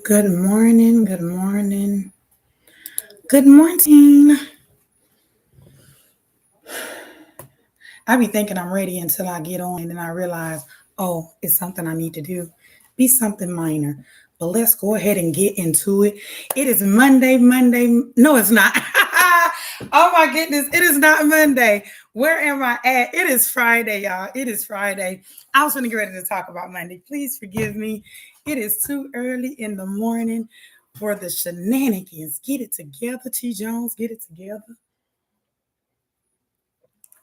Good morning, good morning, good morning. I be thinking I'm ready until I get on and then I realize, oh, it's something I need to do. Be something minor. But let's go ahead and get into it. It is Monday. No, it's not. Oh my goodness, it is not Monday. Where am I at? It is Friday, y'all. It is Friday. I was going to get ready to talk about Monday. Please forgive me. It is too early in the morning for the shenanigans. Get it together, T. Jones. Get it together.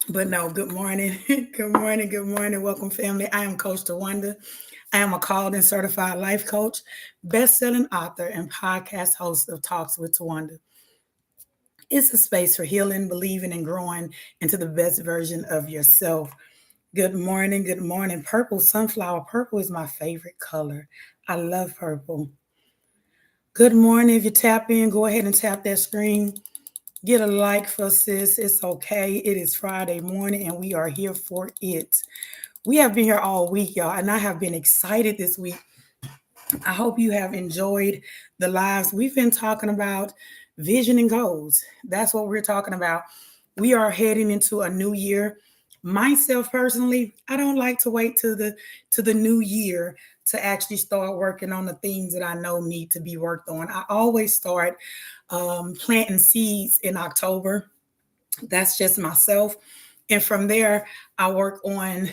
But no, good morning. Good morning. Good morning. Welcome, family. I am Coach Tawanda. I am a called and certified life coach, best-selling author, and podcast host of Talks with Tawanda. It's a space for healing, believing, and growing into the best version of yourself. Good morning. Good morning. Purple sunflower. Purple is my favorite color. I love purple. Good morning. If you tap in, go ahead and tap that screen. Get a like for sis. It's okay. It is Friday morning and we are here for it. We have been here all week, y'all, and I have been excited this week. I hope you have enjoyed the lives. We've been talking about vision and goals. That's what we're talking about. We are heading into a new year. Myself personally, I don't like to wait to the new year to actually start working on the things that I know need to be worked on. I always start planting seeds in October. That's just myself. And from there, I work on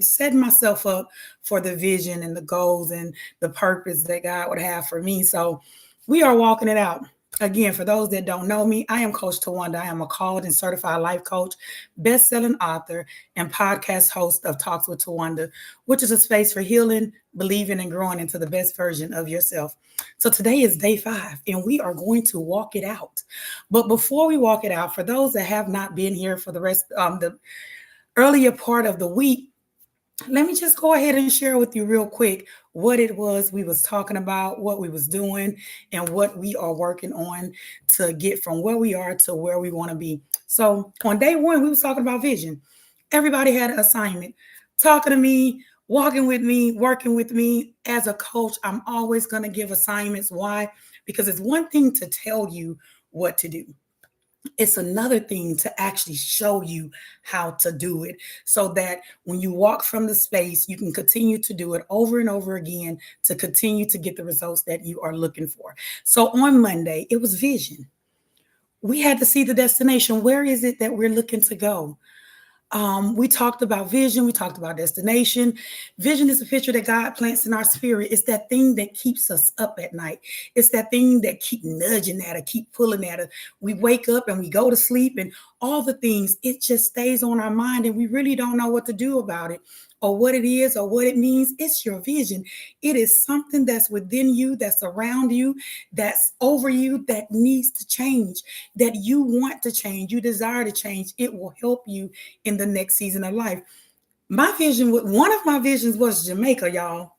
setting myself up for the vision and the goals and the purpose that God would have for me. So we are walking it out. Again, for those that don't know me, I am Coach Tawanda. I am a called and certified life coach, best-selling author, and podcast host of Talks with Tawanda, which is a space for healing, believing, and growing into the best version of yourself. So today is day 5, and we are going to walk it out. But before we walk it out, for those that have not been here for the earlier part of the week, let me just go ahead and share with you real quick what it was we was talking about, what we was doing, and what we are working on to get from where we are to where we want to be. So on day 1, we was talking about vision. Everybody had an assignment. Talking to me, walking with me, working with me. As a coach, I'm always going to give assignments. Why? Because it's one thing to tell you what to do. It's another thing to actually show you how to do it so that when you walk from the space, you can continue to do it over and over again to continue to get the results that you are looking for. So on Monday, it was vision. We had to see the destination. Where is it that we're looking to go? We talked about vision. We talked about destination. Vision is a picture that God plants in our spirit. It's that thing that keeps us up at night. It's that thing that keep nudging at us, keep pulling at us. We wake up and we go to sleep and all the things, it just stays on our mind and we really don't know what to do about it or what it is or what it means. It's your vision. It is something that's within you, that's around you, that's over you, that needs to change, that you want to change, you desire to change. It will help you in the next season of life. My vision, one of my visions was Jamaica, y'all.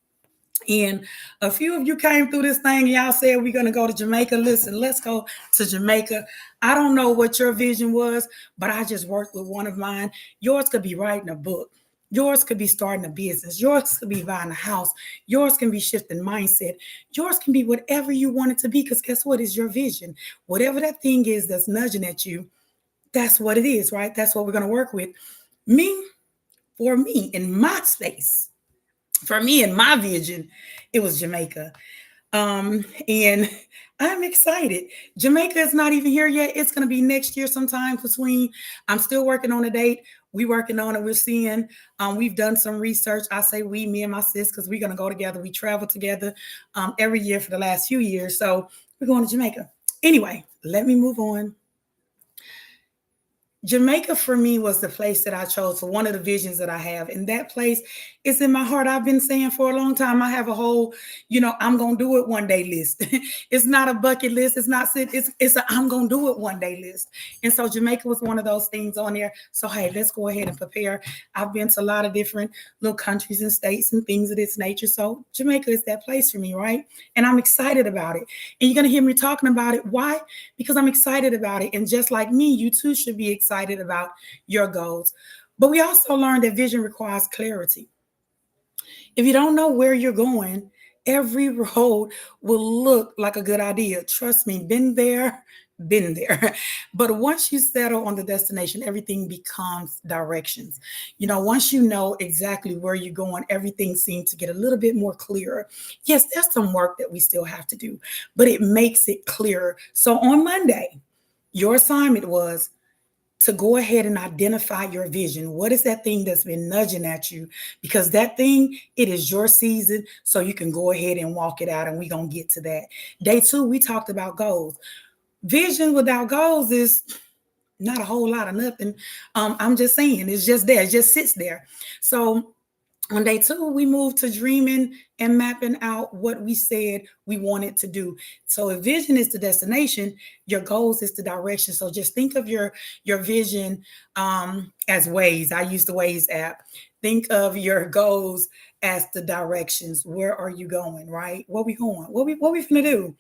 And a few of you came through this thing and y'all said we're going to go to Jamaica. Listen, let's go to Jamaica. I don't know what your vision was, but I just worked with one of mine. Yours could be writing a book. Yours could be starting a business. Yours could be buying a house. Yours can be shifting mindset. Yours can be whatever you want it to be because guess what? It's your vision. Whatever that thing is that's nudging at you, that's what it is, right? That's what we're going to work with. For me, in my space, for me and my vision, it was Jamaica. And I'm excited. Jamaica is not even here yet. It's going to be next year sometime between. I'm still working on a date. We working on it. We're seeing. We've done some research. I say we, me and my sis, because we're going to go together. We travel together every year for the last few years. So we're going to Jamaica. Anyway, let me move on. Jamaica for me was the place that I chose for one of the visions that I have. And that place is in my heart. I've been saying for a long time, I have a whole, I'm going to do it one day list. It's not a bucket list. It's not, it's a I'm going to do it one day list. And so Jamaica was one of those things on there. So, hey, let's go ahead and prepare. I've been to a lot of different little countries and states and things of this nature. So Jamaica is that place for me, right? And I'm excited about it. And you're going to hear me talking about it. Why? Because I'm excited about it. And just like me, you too should be excited about your goals. But we also learned that vision requires clarity. If you don't know where you're going every road will look like a good idea. Trust me, been there, been there. But once you settle on the destination, everything becomes directions. Once you know exactly where you're going, everything seems to get a little bit more clearer. Yes, there's some work that we still have to do, but it makes it clearer. So on Monday, your assignment was to go ahead and identify your vision. What is that thing that's been nudging at you? Because that thing, it is your season, so you can go ahead and walk it out, and we're going to get to that. Day 2, we talked about goals. Vision without goals is not a whole lot of nothing. I'm just saying, it's just there. It just sits there. So on day 2, we moved to dreaming and mapping out what we said we wanted to do. So if vision is the destination, your goals is the direction. So just think of your vision as Waze. I use the Waze app. Think of your goals as the directions. Where are you going, right? Where we going? What we finna do?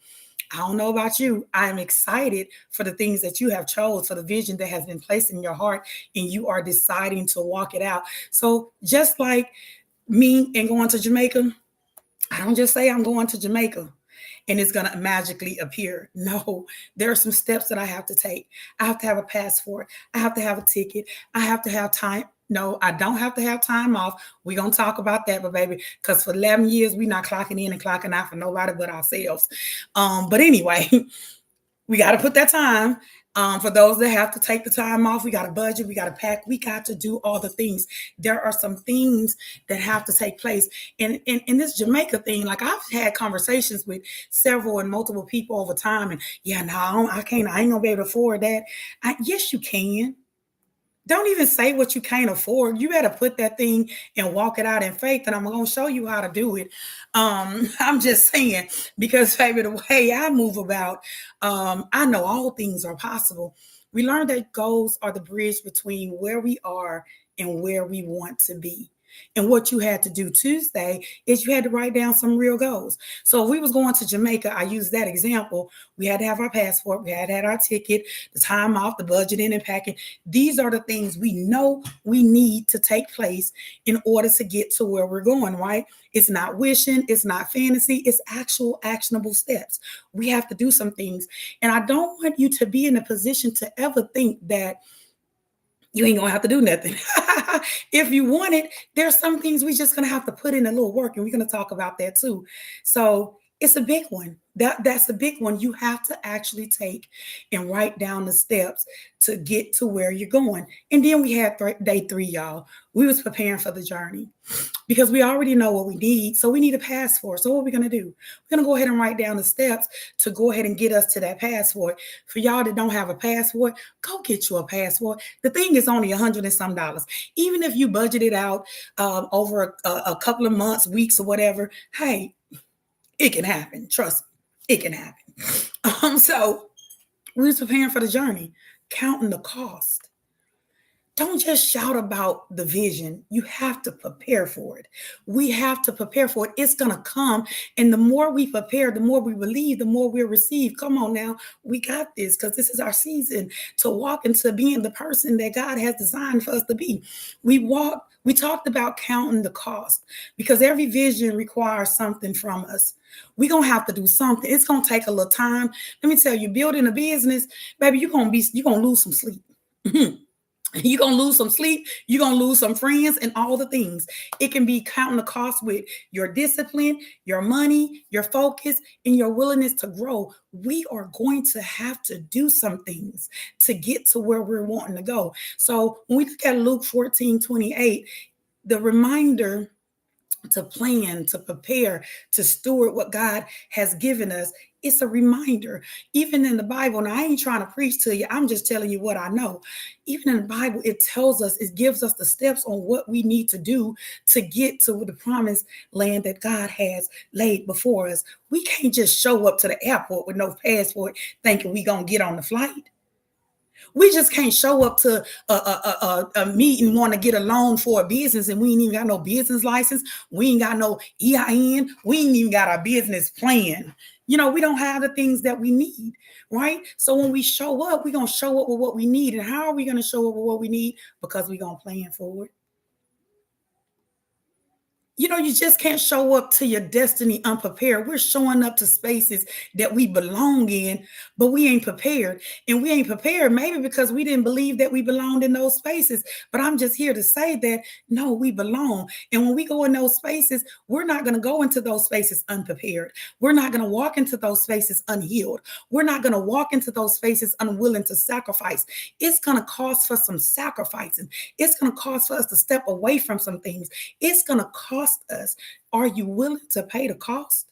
I don't know about you. I'm excited for the things that you have chose, for the vision that has been placed in your heart, and you are deciding to walk it out. So just like me and going to Jamaica, I don't just say I'm going to Jamaica and it's going to magically appear. No, there are some steps that I have to take. I have to have a passport. I have to have a ticket. I have to have time. No, I don't have to have time off. We're going to talk about that, but baby, because for 11 years, we're not clocking in and clocking out for nobody but ourselves. But anyway, we got to put that time. For those that have to take the time off, we got to budget, we got to pack, we got to do all the things. There are some things that have to take place. And in this Jamaica thing, like I've had conversations with several and multiple people over time, and yeah, no, I can't, I ain't gonna be able to afford that. Yes, you can. Don't even say what you can't afford. You better put that thing and walk it out in faith, and I'm going to show you how to do it. I'm just saying, because baby, the way I move about, I know all things are possible. We learned that goals are the bridge between where we are and where we want to be. And what you had to do Tuesday is you had to write down some real goals. So if we was going to Jamaica, I use that example. We had to have our passport, we had to have our ticket, the time off, the budgeting and packing. These are the things we know we need to take place in order to get to where we're going, right? It's not wishing, it's not fantasy, it's actual actionable steps. We have to do some things. And I don't want you to be in a position to ever think that you ain't gonna have to do nothing. If you want it, there's some things we just gonna have to put in a little work, and we're gonna talk about that too. So it's a big one. That's a big one. You have to actually take and write down the steps to get to where you're going. And then we had day 3, y'all. We was preparing for the journey because we already know what we need. So we need a passport. So what are we going to do? We're going to go ahead and write down the steps to go ahead and get us to that passport. For y'all that don't have a passport, go get you a passport. The thing is only $100 and some. Even if you budget it out over a couple of months, weeks, or whatever, hey, it can happen. Trust me, it can happen. So we was preparing for the journey, counting the cost. Don't just shout about the vision. You have to prepare for it. We have to prepare for it. It's going to come. And the more we prepare, the more we believe, the more we'll receive. Come on now. We got this because this is our season to walk into being the person that God has designed for us to be. We talked about counting the cost because every vision requires something from us. We're going to have to do something. It's going to take a little time. Let me tell you, building a business, baby, you're going to lose some sleep. You're going to lose some sleep. You're going to lose some friends and all the things. It can be counting the cost with your discipline, your money, your focus, and your willingness to grow. We are going to have to do some things to get to where we're wanting to go. So when we look at Luke 14:28, the reminder to plan, to prepare, to steward what God has given us. It's a reminder. Even in the Bible, and I ain't trying to preach to you, I'm just telling you what I know. Even in the Bible, it tells us, it gives us the steps on what we need to do to get to the promised land that God has laid before us. We can't just show up to the airport with no passport thinking we gonna get on the flight. We just can't show up to a meeting, want to get a loan for a business, and we ain't even got no business license. We ain't got no EIN. We ain't even got a business plan. We don't have the things that we need, right? So when we show up, we're going to show up with what we need. And how are we going to show up with what we need? Because we're going to plan for it. You just can't show up to your destiny unprepared. We're showing up to spaces that we belong in, but we ain't prepared. And we ain't prepared maybe because we didn't believe that we belonged in those spaces. But I'm just here to say that no, we belong. And when we go in those spaces, we're not going to go into those spaces unprepared. We're not going to walk into those spaces unhealed. We're not going to walk into those spaces unwilling to sacrifice. It's going to cost for some sacrificing. It's going to cost for us to step away from some things. It's going to cost us. Are you willing to pay the cost?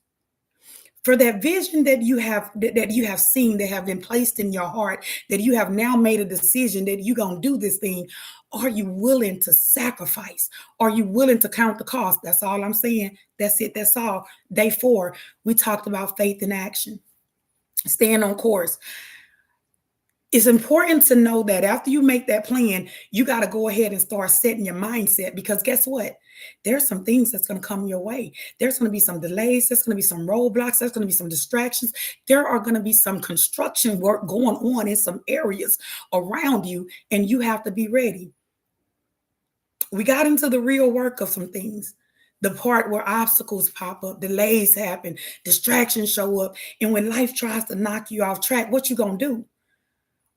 For that vision that you have seen, that have been placed in your heart, that you have now made a decision that you're going to do this thing, are you willing to sacrifice? Are you willing to count the cost? That's all I'm saying. That's it. That's all. Day 4, we talked about faith in action, staying on course. It's important to know that after you make that plan, you got to go ahead and start setting your mindset, because guess what? There's some things that's going to come your way. There's going to be some delays. There's going to be some roadblocks. There's going to be some distractions. There are going to be some construction work going on in some areas around you, and you have to be ready. We got into the real work of some things. The part where obstacles pop up, delays happen, distractions show up. And when life tries to knock you off track, what you going to do?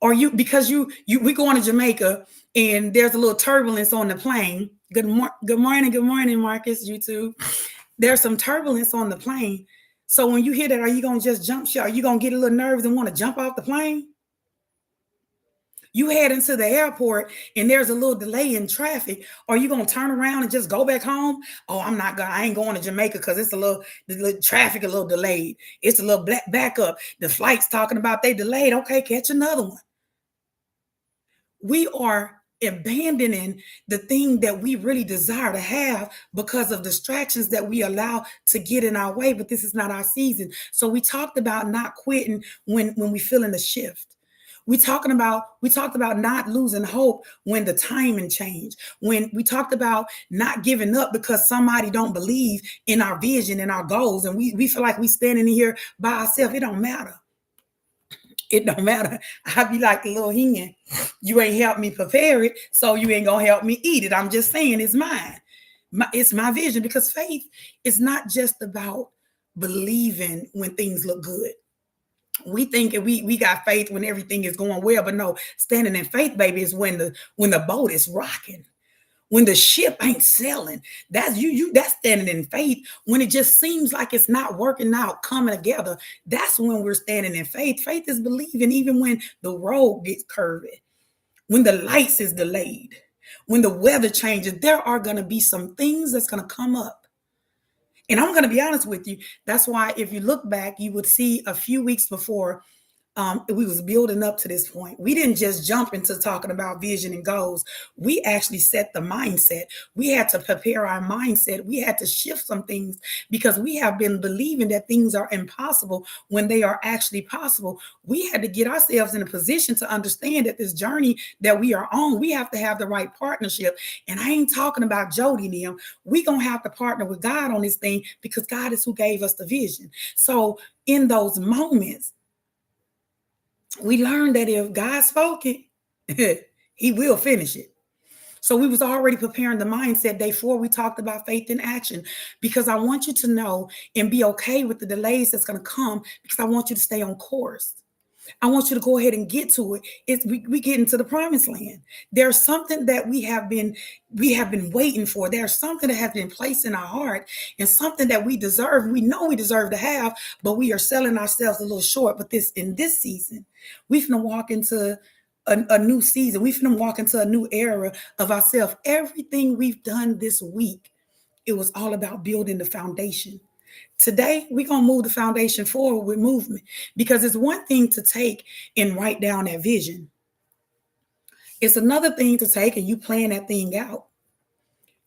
Or you, because we going to Jamaica and there's a little turbulence on the plane. Good morning, Marcus, YouTube. There's some turbulence on the plane. So when you hear that, are you going to just jump shot? Are you going to get a little nervous and want to jump off the plane? You head into the airport and there's a little delay in traffic. Are you going to turn around and just go back home? Oh, I ain't going to Jamaica because it's the traffic a little delayed. It's a little backup. The flight's talking about they delayed. Okay, catch another one. We are abandoning the thing that we really desire to have because of distractions that we allow to get in our way. But this is not our season. So we talked about not quitting when we feel in the shift. We talked about not losing hope when the timing changed. When we talked about not giving up because somebody don't believe in our vision and our goals, and we feel like we standing here by ourselves. It don't matter. It don't matter. I be like a little hen. You ain't helped me prepare it, so you ain't gonna help me eat it. I'm just saying it's mine. It's my vision, because faith is not just about believing when things look good. We think we got faith when everything is going well, but no, standing in faith, baby, is when the boat is rocking. When the ship ain't sailing, that's that's standing in faith. When it just seems like it's not working out, coming together, that's when we're standing in faith. Faith is believing even when the road gets curvy, when the lights is delayed, when the weather changes. There are going to be some things that's going to come up. And I'm going to be honest with you. That's why if you look back, you would see a few weeks before, we was building up to this point. We didn't just jump into talking about vision and goals. We actually set the mindset. We had to prepare our mindset. We had to shift some things because we have been believing that things are impossible when they are actually possible. We had to get ourselves in a position to understand that this journey that we are on, we have to have the right partnership. And I ain't talking about Jody and them. We gonna have to partner with God on this thing, because God is who gave us the vision. So in those moments, we learned that if God spoke it, he will finish it. So we was already preparing the mindset. Day 4, we talked about faith in action, because I want you to know and be okay with the delays that's going to come, because I want you to stay on course. I want you to go ahead and get to it. We get into the promised land. There's something that we have been waiting for. There's something that has been placed in our heart, and something that we deserve. We know we deserve to have, but we are selling ourselves a little short. But in this season, we're gonna walk into a new season. We're gonna walk into a new era of ourselves. Everything we've done this week, it was all about building the foundation. Today, we're going to move the foundation forward with movement, because it's one thing to take and write down that vision. It's another thing to take and you plan that thing out.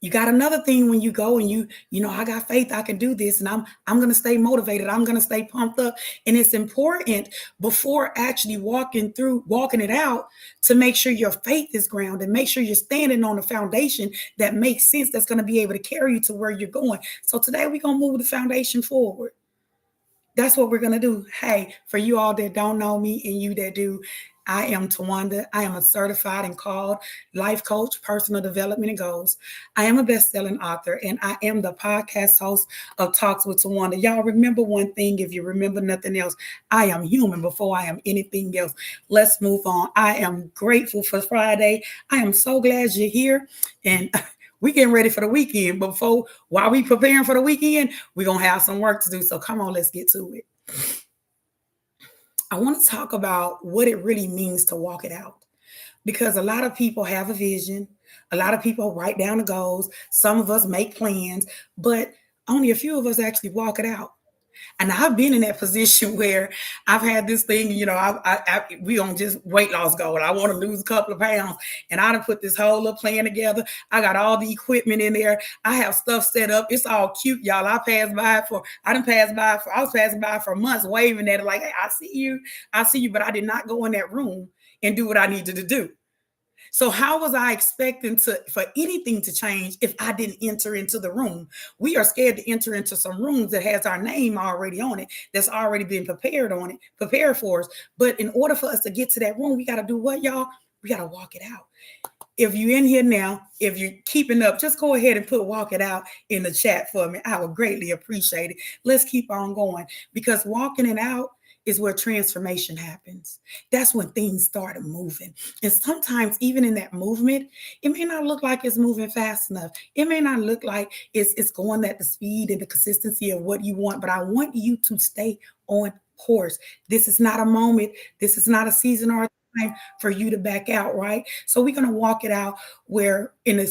You got another thing when you go and you know, I got faith, I can do this, and I'm going to stay motivated. I'm going to stay pumped up. And it's important before actually walking it out to make sure your faith is grounded, make sure you're standing on a foundation that makes sense, that's going to be able to carry you to where you're going. So today we're going to move the foundation forward. That's what we're going to do. Hey, for you all that don't know me and you that do, I am Tawanda. I am a certified and called life coach, personal development and goals. I am a best-selling author, and I am the podcast host of Talks with Tawanda. Y'all remember one thing, if you remember nothing else, I am human before I am anything else. Let's move on. I am grateful for Friday. I am so glad you're here, and we getting ready for the weekend. But while we preparing for the weekend, we're gonna have some work to do. So come on, let's get to it. I want to talk about what it really means to walk it out. Because a lot of people have a vision, a lot of people write down the goals, some of us make plans, but only a few of us actually walk it out. And I've been in that position where I've had this thing, we on just weight loss goal. I want to lose a couple of pounds. And I done put this whole little plan together. I got all the equipment in there. I have stuff set up. It's all cute, y'all. I was passing by for months waving at it like, hey, I see you. But I did not go in that room and do what I needed to do. So how was I expecting for anything to change if I didn't enter into the room? We are scared to enter into some rooms that has our name already on it, that's already been prepared for us. But in order for us to get to that room, we got to do what, y'all? We got to walk it out. If you're in here now, if you're keeping up, just go ahead and put walk it out in the chat for me. I would greatly appreciate it. Let's keep on going, because walking it out is where transformation happens. That's when things start moving. And sometimes even in that movement, it may not look like it's moving fast enough. It may not look like it's going at the speed and the consistency of what you want, but I want you to stay on course. This is not a moment. This is not a season or a time for you to back out, right? So we're going to walk it out where in a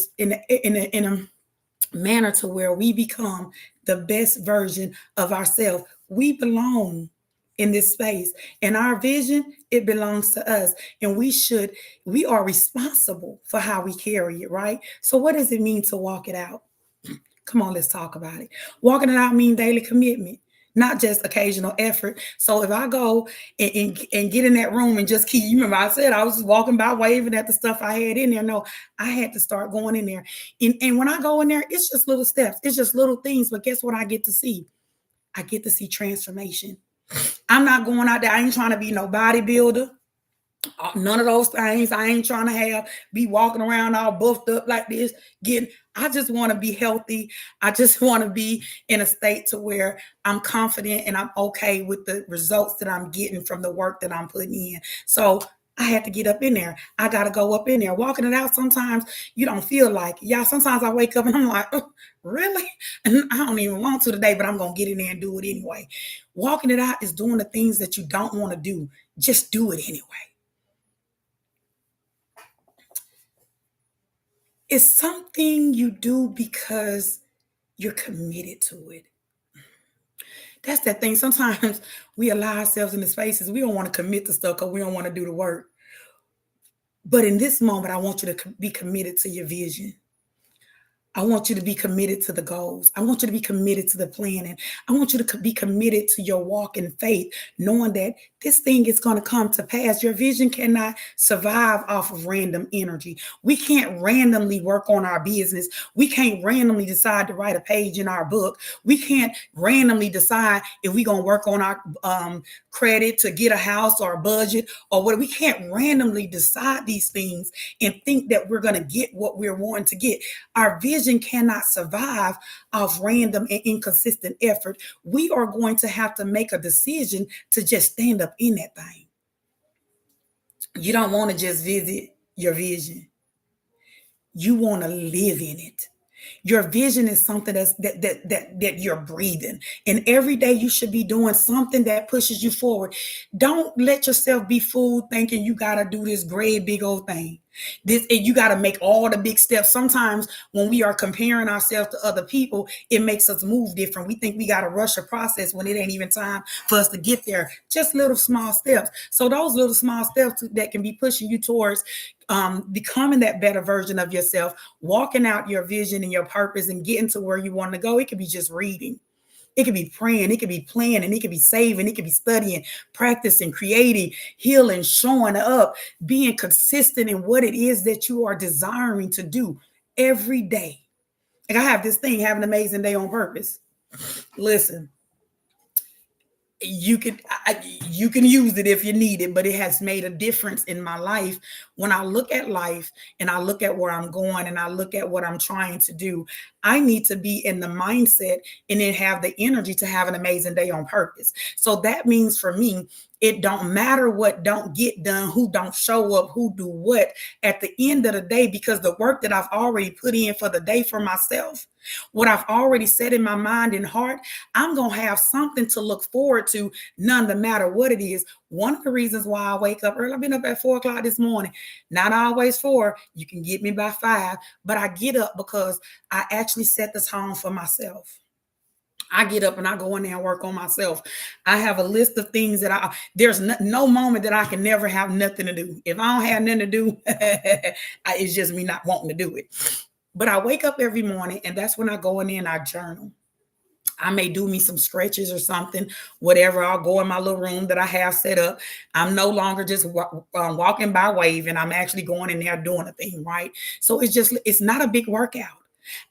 manner to where we become the best version of ourselves. We belong in this space, and our vision, it belongs to us, and we are responsible for how we carry it, right? So what does it mean to walk it out? Come on, let's talk about it. Walking it out means daily commitment, not just occasional effort. So if I go and get in that room and just keep, you remember I said I was just walking by waving at the stuff I had in there. No, I had to start going in there. And when I go in there, it's just little steps. It's just little things. But guess what I get to see? I get to see transformation. I'm not going out there. I ain't trying to be no bodybuilder. None of those things. I ain't trying to be walking around all buffed up like this. I just want to be healthy. I just want to be in a state to where I'm confident and I'm okay with the results that I'm getting from the work that I'm putting in. So I had to get up in there. I got to go up in there. Walking it out, sometimes you don't feel like it. Yeah, sometimes I wake up and I'm like, oh, really? And I don't even want to today, but I'm going to get in there and do it anyway. Walking it out is doing the things that you don't want to do. Just do it anyway. It's something you do because you're committed to it. That's that thing. Sometimes we allow ourselves in the spaces. We don't want to commit to stuff because we don't want to do the work. But in this moment, I want you to be committed to your vision. I want you to be committed to the goals. I want you to be committed to the planning. I want you to be committed to your walk in faith, knowing that this thing is going to come to pass. Your vision cannot survive off of random energy. We can't randomly work on our business. We can't randomly decide to write a page in our book. We can't randomly decide if we're going to work on our credit to get a house or a budget or what. We can't randomly decide these things and think that we're going to get what we're wanting to get. Our vision cannot survive off random and inconsistent effort. We are going to have to make a decision to just stand up in that thing. You don't want to just visit your vision. You want to live in it. Your vision is something that you're breathing. And every day you should be doing something that pushes you forward. Don't let yourself be fooled thinking you got to do this great big old thing. You got to make all the big steps. Sometimes when we are comparing ourselves to other people, it makes us move different. We think we got to rush a process when it ain't even time for us to get there. Just little small steps. So those little small steps that can be pushing you towards becoming that better version of yourself, walking out your vision and your purpose and getting to where you want to go. It could be just reading. It could be praying, it could be planning, it could be saving, it could be studying, practicing, creating, healing, showing up, being consistent in what it is that you are desiring to do every day. Like I have this thing, have an amazing day on purpose. Listen, you can use it if you need it, but it has made a difference in my life. When I look at life and I look at where I'm going and I look at what I'm trying to do, I need to be in the mindset and then have the energy to have an amazing day on purpose. So that means for me, it don't matter what don't get done, who don't show up, who do what at the end of the day, because the work that I've already put in for the day for myself, what I've already set in my mind and heart, I'm going to have something to look forward to, none no matter what it is. One of the reasons why I wake up early, I've been up at 4 o'clock this morning, not always 4, you can get me by 5, but I get up because I actually set the tone for myself. I get up and I go in there and work on myself. I have a list of things that there's no moment that I can never have nothing to do. If I don't have nothing to do, it's just me not wanting to do it. But I wake up every morning and that's when I go in there and I journal. I may do me some stretches or something, whatever. I'll go in my little room that I have set up. I'm no longer just walking by waving. I'm actually going in there doing a thing, right? So it's not a big workout.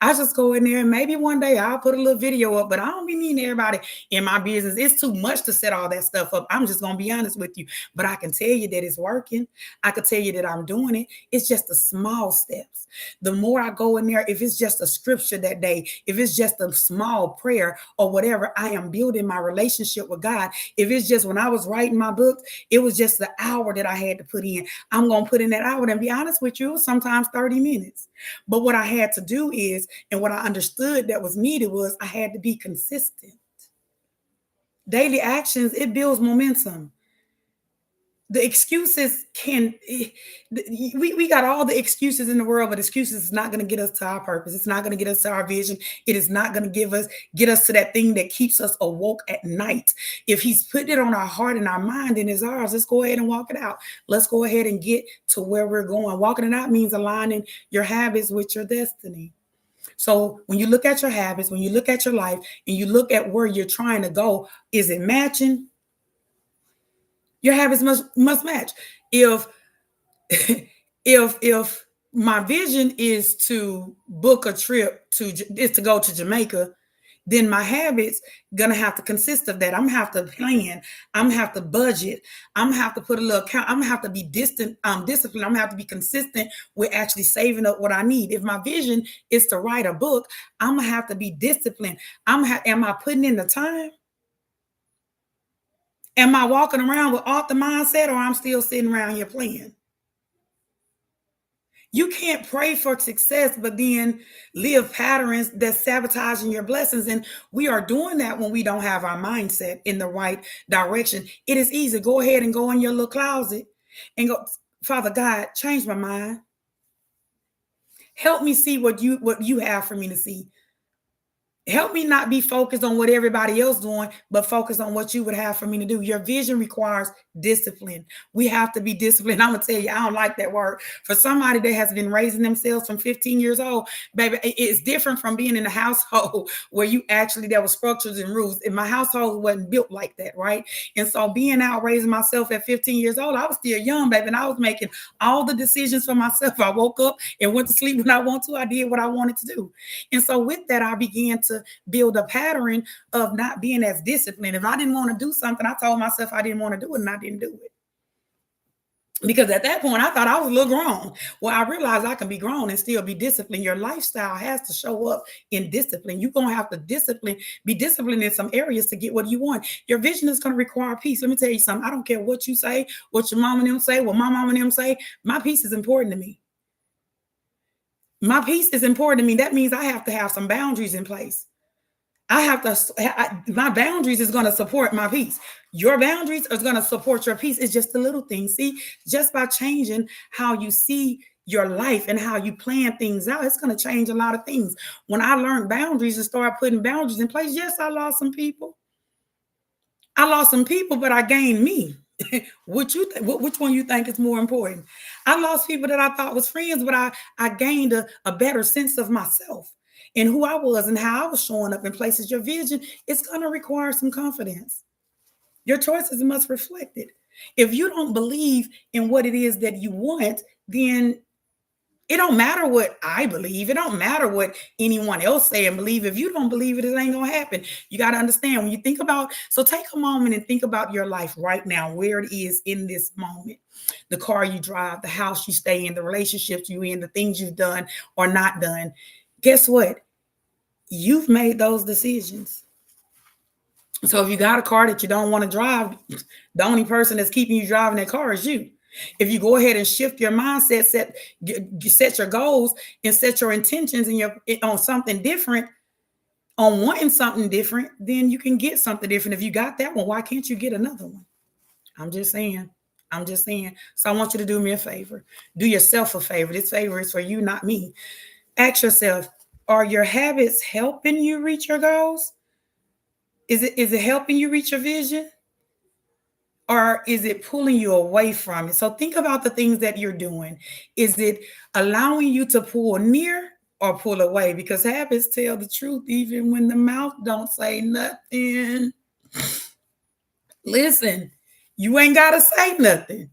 I just go in there and maybe one day I'll put a little video up, but I don't be needing everybody in my business. It's too much to set all that stuff up. I'm just going to be honest with you, but I can tell you that it's working. I can tell you that I'm doing it. It's just the small steps. The more I go in there, if it's just a scripture that day, if it's just a small prayer or whatever, I am building my relationship with God. If it's just when I was writing my books, it was just the hour that I had to put in. I'm going to put in that hour and be honest with you, sometimes 30 minutes. But what I had to do is, and what I understood that was needed was I had to be consistent. Daily actions, it builds momentum. The excuses we got all the excuses in the world, but excuses is not going to get us to our purpose. It's not going to get us to our vision. It is not going to get us to that thing that keeps us awoke at night. If he's putting it on our heart and our mind and it's ours, let's go ahead and walk it out. Let's go ahead and get to where we're going. Walking it out means aligning your habits with your destiny. So when you look at your habits, when you look at your life and you look at where you're trying to go, is it matching? Your habits must match. If if my vision is to book a trip is to go to Jamaica, then my habits gonna have to consist of that. I'm gonna have to plan. I'm gonna have to budget. I'm gonna have to put a little count. I'm gonna have to be disciplined. I'm gonna have to be consistent with actually saving up what I need. If my vision is to write a book, I'm gonna have to be disciplined. Am I putting in the time? Am I walking around with off the mindset, or I'm still sitting around here playing? You can't pray for success, but then live patterns that sabotaging your blessings. And we are doing that when we don't have our mindset in the right direction. It is easy. Go ahead and go in your little closet and go, Father God, change my mind. Help me see what you have for me to see. Help me not be focused on what everybody else doing, but focus on what you would have for me to do. Your vision requires discipline. We have to be disciplined. I'm gonna tell you, I don't like that word. For somebody that has been raising themselves from 15 years old, baby, it's different from being in a household where there was structures and rules. And my household wasn't built like that, right? And so being out raising myself at 15 years old, I was still young, baby, and I was making all the decisions for myself. I woke up and went to sleep when I want to. I did what I wanted to do. And so with that, I began to build a pattern of not being as disciplined. If I didn't want to do something, I told myself I didn't want to do it and I didn't do it. Because at that point, I thought I was a little grown. Well, I realized I can be grown and still be disciplined. Your lifestyle has to show up in discipline. You're going to have to be disciplined in some areas to get what you want. Your vision is going to require peace. Let me tell you something. I don't care what you say, what your mom and them say, what my mom and them say. My peace is important to me. My peace is important to me. That means I have to have some boundaries in place. My boundaries is going to support my peace. Your boundaries are going to support your peace. It's just the little things. See, just by changing how you see your life and how you plan things out, it's going to change a lot of things. When I learned boundaries and started putting boundaries in place, yes, I lost some people. But I gained me. Which one you think is more important? I lost people that I thought was friends, but I gained a better sense of myself and who I was and how I was showing up in places. Your vision is going to require some confidence. Your choices must reflect it. If you don't believe in what it is that you want, then It don't matter what I believe. It don't matter what anyone else say and believe. If you don't believe it, it ain't gonna happen. You got to understand when you think about. So take a moment and think about your life right now, where it is in this moment. The car you drive, the house you stay in, the relationships you in, the things you've done or not done. Guess what? You've made those decisions. So if you got a car that you don't want to drive, the only person that's keeping you driving that car is you. If you go ahead and shift your mindset, set your goals and set your intentions and your on something different, on wanting something different, then you can get something different. If you got that one, why can't you get another one? I'm just saying. I'm just saying. So I want you to do me a favor. Do yourself a favor. This favor is for you, not me. Ask yourself, are your habits helping you reach your goals? Is it helping you reach your vision? Or is it pulling you away from it? So think about the things that you're doing. Is it allowing you to pull near or pull away? Because habits tell the truth even when the mouth don't say nothing. Listen, you ain't got to say nothing.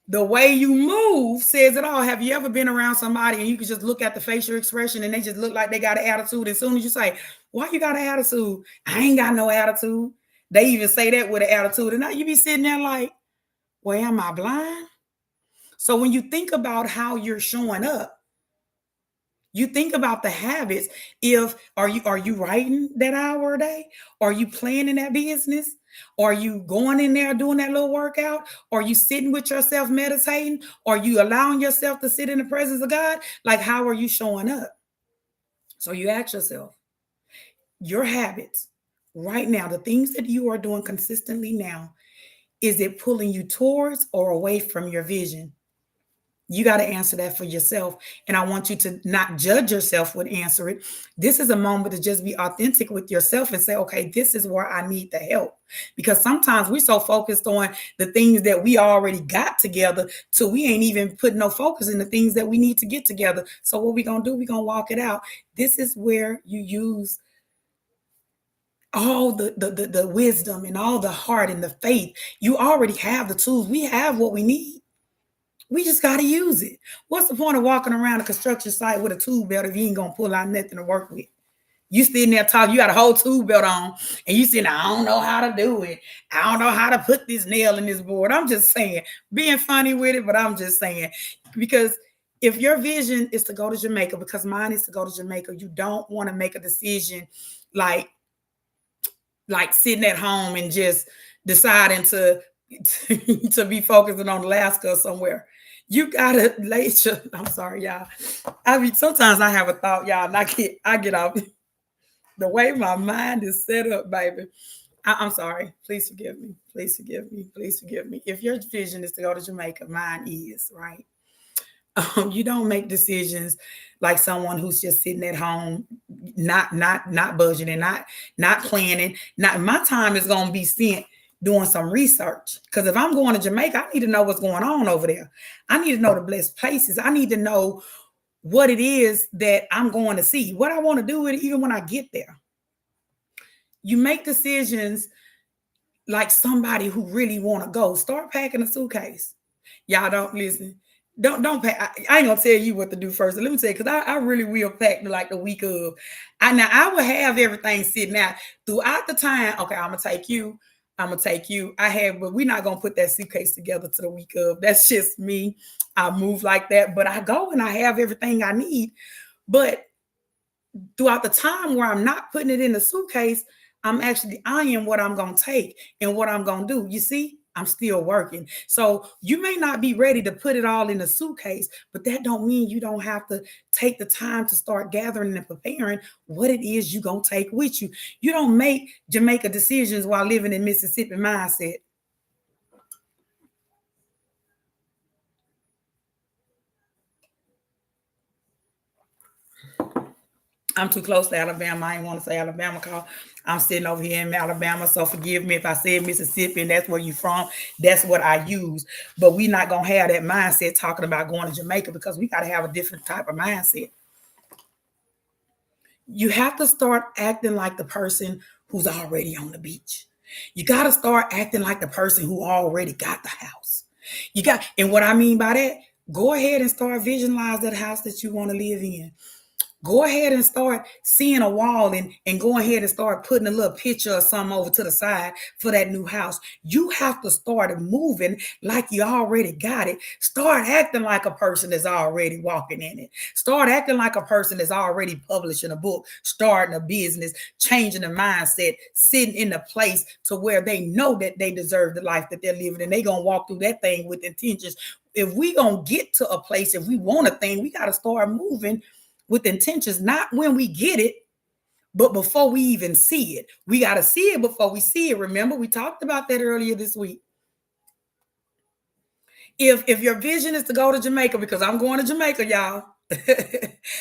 The way you move says it all. Have you ever been around somebody and you can just look at the facial expression and they just look like they got an attitude? As soon as you say, why you got an attitude? I ain't got no attitude. They even say that with an attitude. And now you be sitting there like, well, am I blind? So when you think about how you're showing up, you think about the habits. If are you writing that hour a day? Are you planning that business? Are you going in there doing that little workout? Are you sitting with yourself meditating? Are you allowing yourself to sit in the presence of God? Like, how are you showing up? So you ask yourself, your habits right now, the things that you are doing consistently now, is it pulling you towards or away from your vision? You got to answer that for yourself. And I want you to not judge yourself when answer it. This is a moment to just be authentic with yourself and say, okay, this is where I need the help. Because sometimes we're so focused on the things that we already got together till we ain't even putting no focus in the things that we need to get together. So what we going to do, we going to walk it out. This is where you use all the wisdom and all the heart and the faith. You already have the tools. We have what we need. We just got to use it. What's the point of walking around a construction site with a tool belt if you ain't going to pull out nothing to work with? You sitting there talking, you got a whole tool belt on, and you saying, I don't know how to do it. I don't know how to put this nail in this board. I'm just saying, being funny with it, but I'm just saying, because if your vision is to go to Jamaica, because mine is to go to Jamaica, you don't want to make a decision like sitting at home and just deciding to be focusing on Alaska or somewhere. You gotta I'm sorry, y'all. I mean, sometimes I have a thought, y'all, and I get off the way my mind is set up, baby. I'm sorry. Please forgive me. Please forgive me. Please forgive me. If your vision is to go to Jamaica, mine is, right? You don't make decisions like someone who's just sitting at home, not budgeting, not planning. Not my time is gonna be spent doing some research. Because if I'm going to Jamaica, I need to know what's going on over there. I need to know the blessed places. I need to know what it is that I'm going to see, what I want to do with it, even when I get there. You make decisions like somebody who really want to go. Start packing a suitcase. Y'all don't listen. Don't pack. I ain't gonna tell you what to do first. Let me tell you, because I really will pack like the week of. I will have everything sitting out throughout the time. Okay, I'm gonna take you. I'm gonna take you. But we're not gonna put that suitcase together to the week of. That's just me. I move like that, but I go and I have everything I need. But throughout the time where I'm not putting it in the suitcase, I'm actually eyeing what I'm gonna take and what I'm gonna do. You see, I'm still working. So you may not be ready to put it all in a suitcase, but that don't mean you don't have to take the time to start gathering and preparing what it is you're going to take with you. You don't make Jamaica decisions while living in Mississippi mindset. I'm too close to Alabama. I ain't want to say Alabama because I'm sitting over here in Alabama. So forgive me if I said Mississippi and that's where you're from. That's what I use. But we're not going to have that mindset talking about going to Jamaica because we got to have a different type of mindset. You have to start acting like the person who's already on the beach. You got to start acting like the person who already got the house. And what I mean by that, Go ahead and start visualize that house that you want to live in. Go ahead and start seeing a wall and go ahead and start putting a little picture or something over to the side for that new house. You have to start moving like you already got it. Start acting like a person that's already walking in it. Start acting like a person that's already publishing a book, starting a business, changing the mindset, sitting in the place to where they know that they deserve the life that they're living and they're going to walk through that thing with intentions. If we going to get to a place, if we want a thing, we got to start moving with intentions, not when we get it, but before we even see it. We got to see it before we see it. Remember, we talked about that earlier this week. If your vision is to go to Jamaica, because I'm going to Jamaica, y'all.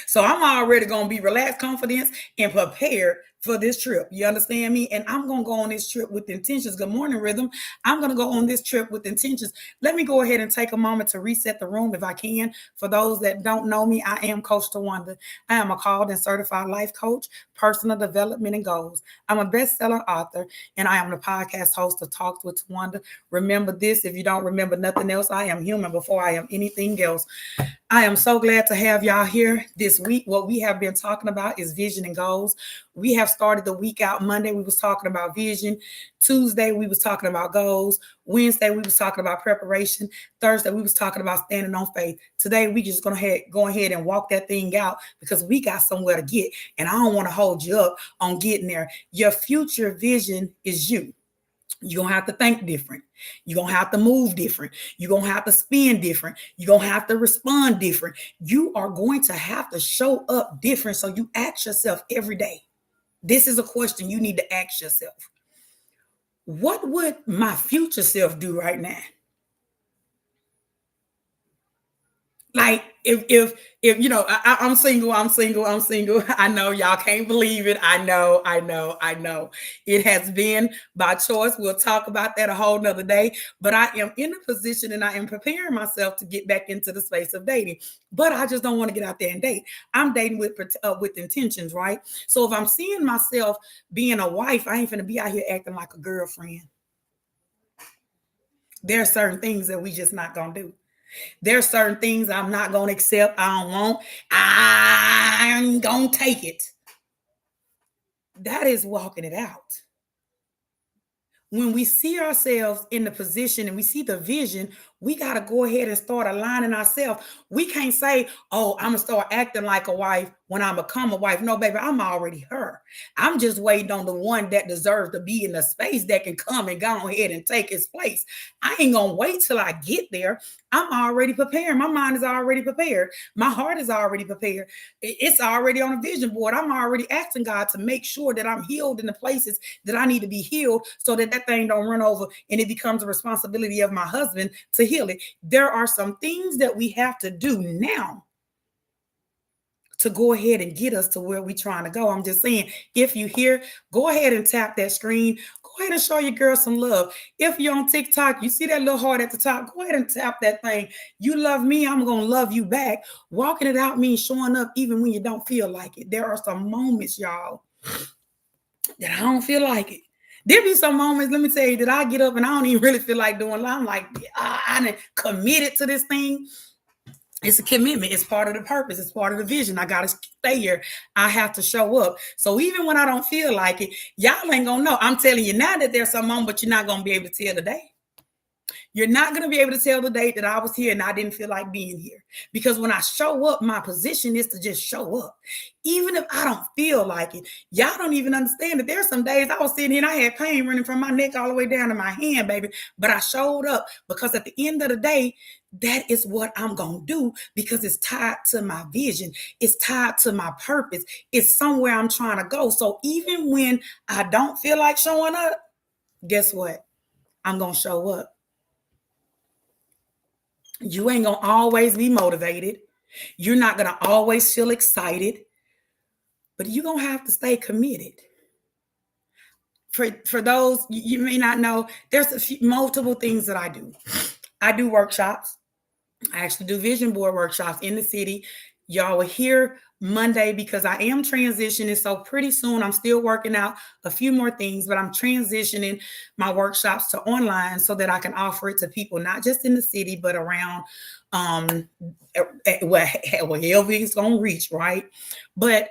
So I'm already going to be relaxed, confident, and prepared for this trip. You understand me? And I'm going to go on this trip with intentions. Good morning, Rhythm. I'm going to go on this trip with intentions. Let me go ahead and take a moment to reset the room if I can. For those that don't know me, I am Coach Tawanda. I am a called and certified life coach, personal development and goals. I'm a best-selling author, and I am the podcast host of Talks with Tawanda. Remember this, if you don't remember nothing else, I am human before I am anything else. I am so glad to have y'all here this week. What we have been talking about is vision and goals. We have started the week out. Monday, we was talking about vision. Tuesday, we was talking about goals. Wednesday, we was talking about preparation. Thursday, we was talking about standing on faith. Today, we just gonna go ahead and walk that thing out because we got somewhere to get. And I don't want to hold you up on getting there. Your future vision is you. You're going to have to think different. You're going to have to move different. You're going to have to spend different. You're going to have to respond different. You are going to have to show up different. So you ask yourself every day. This is a question you need to ask yourself. What would my future self do right now? Like if you know I'm single, I'm single. I know y'all can't believe it. I know. It has been by choice. We'll talk about that a whole nother day. But I am in a position and I am preparing myself to get back into the space of dating. But I just don't want to get out there and date. I'm dating with intentions, right? So if I'm seeing myself being a wife, I ain't finna be out here acting like a girlfriend. There are certain things that we just not gonna do. There's certain things I'm not going to accept. I don't want. I'm going to take it. That is walking it out. When we see ourselves in the position and we see the vision, we got to go ahead and start aligning ourselves. We can't say, oh, I'm going to start acting like a wife when I become a wife. No, baby, I'm already her. I'm just waiting on the one that deserves to be in the space that can come and go ahead and take his place. I ain't going to wait till I get there. I'm already prepared. My mind is already prepared. My heart is already prepared. It's already on a vision board. I'm already asking God to make sure that I'm healed in the places that I need to be healed so that thing don't run over and it becomes a responsibility of my husband to heal it. There are some things that we have to do now to go ahead and get us to where we're trying to go. I'm just saying, if you hear, go ahead and tap that screen. Go ahead and show your girl some love. If you're on TikTok, you see that little heart at the top, go ahead and tap that thing. You love me, I'm going to love you back. Walking it out means showing up even when you don't feel like it. There are some moments, y'all, that I don't feel like it. There be some moments, let me tell you, that I get up and I don't even really feel like doing. I'm like, I committed to this thing. It's a commitment. It's part of the purpose. It's part of the vision. I got to stay here. I have to show up. So even when I don't feel like it, y'all ain't going to know. I'm telling you now that there's some moment, but you're not going to be able to tell the day. You're not going to be able to tell the date that I was here and I didn't feel like being here. Because when I show up, my position is to just show up. Even if I don't feel like it, y'all don't even understand that there's some days I was sitting here and I had pain running from my neck all the way down to my hand, baby. But I showed up because at the end of the day, that is what I'm going to do because it's tied to my vision. It's tied to my purpose. It's somewhere I'm trying to go. So even when I don't feel like showing up, guess what? I'm going to show up. You ain't going to always be motivated. You're not going to always feel excited, but you're going to have to stay committed. For those, you may not know, there's multiple things that I do. I do workshops. I actually do vision board workshops in the city. Y'all will hear Monday because I am transitioning. So pretty soon I'm still working out a few more things, but I'm transitioning my workshops to online so that I can offer it to people, not just in the city, but around wherever it's going to reach, right? But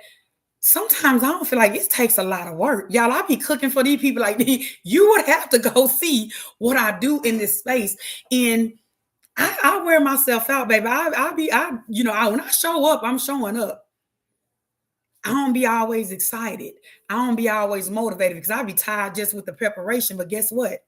sometimes I don't feel like it takes a lot of work. Y'all, I be cooking for these people like these. You would have to go see what I do in this space. And I wear myself out, baby. When I show up, I'm showing up. I don't be always excited. I don't be always motivated because I be tired just with the preparation. But guess what?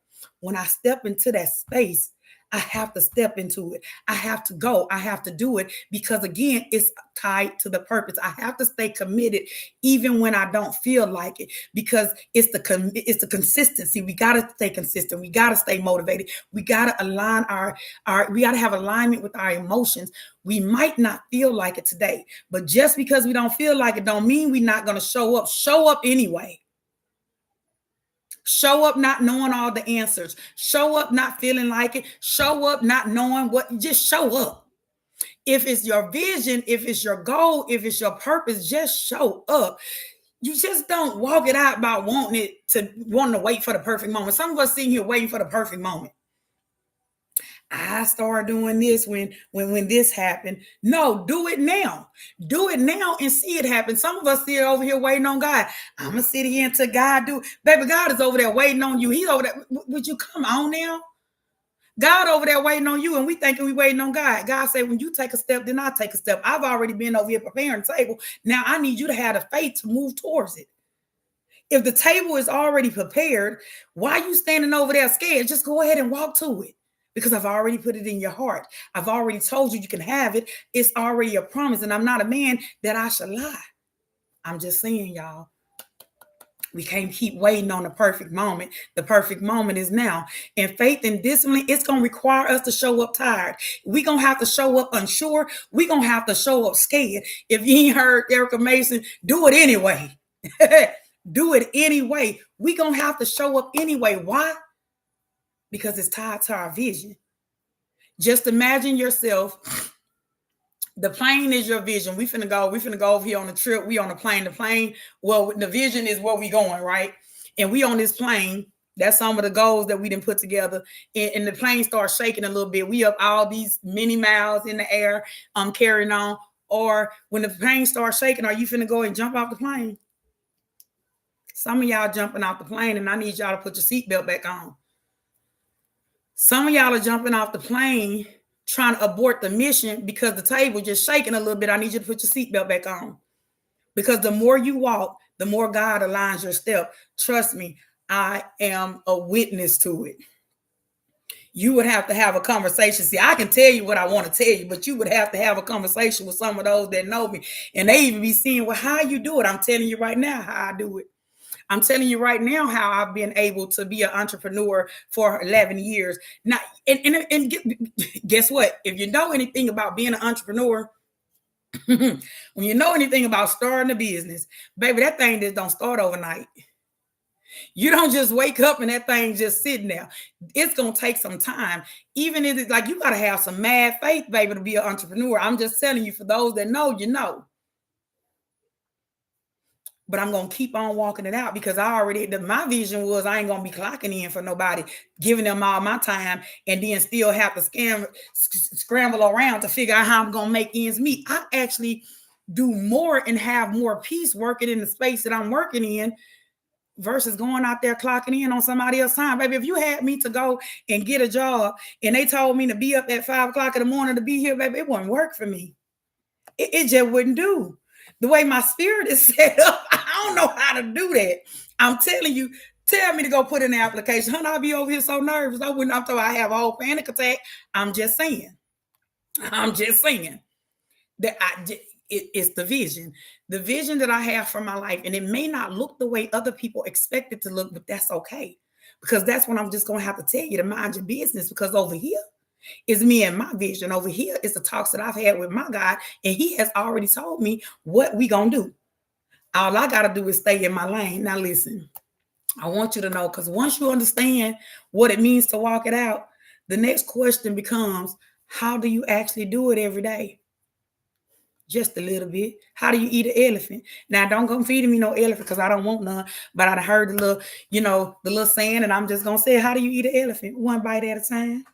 When I step into that space, I have to step into it. I have to go. I have to do it because again, it's tied to the purpose. I have to stay committed even when I don't feel like it because it's the consistency. We got to stay consistent. We got to stay motivated. We got to align we got to have alignment with our emotions. We might not feel like it today, but just because we don't feel like it don't mean we're not going to show up. Show up anyway. Show up not knowing all the answers. Show up not feeling like it. Show up not knowing what. Just show up. If it's your vision, if it's your goal, if it's your purpose, just show up. You just don't walk it out by wanting to wait for the perfect moment. Some of us sitting here waiting for the perfect moment. I started doing this when this happened. No, do it now. Do it now and see it happen. Some of us sit over here waiting on God. I'm going to sit here until God do. Baby, God is over there waiting on you. He's over there. Would you come on now? God over there waiting on you and we thinking we waiting on God. God said, when you take a step, then I take a step. I've already been over here preparing the table. Now I need you to have the faith to move towards it. If the table is already prepared, why are you standing over there scared? Just go ahead and walk to it. Because I've already put it in your heart. I've already told you can have it. It's already a promise. And I'm not a man that I should lie. I'm just saying, y'all, we can't keep waiting on the perfect moment. The perfect moment is now. And faith and discipline, it's going to require us to show up tired. We're going to have to show up unsure. We're going to have to show up scared. If you ain't heard Erica Mason, do it anyway. Do it anyway. We're going to have to show up anyway. Why? Because it's tied to our vision. Just imagine yourself. The plane is your vision. We finna go over here on a trip. We on a plane. The plane, well, the vision is where we going, right? And we on this plane. That's some of the goals that we didn't put together. And the plane starts shaking a little bit. We up all these many miles in the air, carrying on. Or when the plane starts shaking, are you finna go and jump off the plane? Some of y'all jumping off the plane, and I need y'all to put your seatbelt back on. Some of y'all are jumping off the plane trying to abort the mission because the table just shaking a little bit. I need you to put your seatbelt back on. Because the more you walk, the more God aligns your step. Trust me, I am a witness to it. You would have to have a conversation. See, I can tell you what I want to tell you, but you would have to have a conversation with some of those that know me. And they even be seeing, well, how you do it? I'm telling you right now how I do it. I'm telling you right now how I've been able to be an entrepreneur for 11 years. Now, and guess what? If you know anything about being an entrepreneur, when you know anything about starting a business, baby, that thing just don't start overnight. You don't just wake up and that thing just sitting there. It's going to take some time. Even if it's like you got to have some mad faith, baby, to be an entrepreneur. I'm just telling you, for those that know, you know. But I'm going to keep on walking it out because my vision was I ain't going to be clocking in for nobody, giving them all my time and then still have to scramble around to figure out how I'm going to make ends meet. I actually do more and have more peace working in the space that I'm working in versus going out there clocking in on somebody else's time. Baby, if you had me to go and get a job and they told me to be up at 5 o'clock in the morning to be here, baby, it wouldn't work for me. It just wouldn't do. The way my spirit is set up, I don't know how to do that. I'm telling you, tell me to go put in the application. Honey, I'll be over here so nervous. I'm talking I have a whole panic attack. I'm just saying that it's the vision that I have for my life. And it may not look the way other people expect it to look, but that's okay. Because that's when I'm just going to have to tell you to mind your business, because over here is me and my vision. Over here is the talks that I've had with my God, and he has already told me what we gonna do. All I gotta do is stay in my lane. Now listen, I want you to know, because once you understand what it means to walk it out, the next question becomes, how do you actually do it every day? Just a little bit. How do you eat an elephant? Now, don't come feeding me no elephant because I don't want none. But I heard the little saying, and I'm just gonna say, how do you eat an elephant? One bite at a time.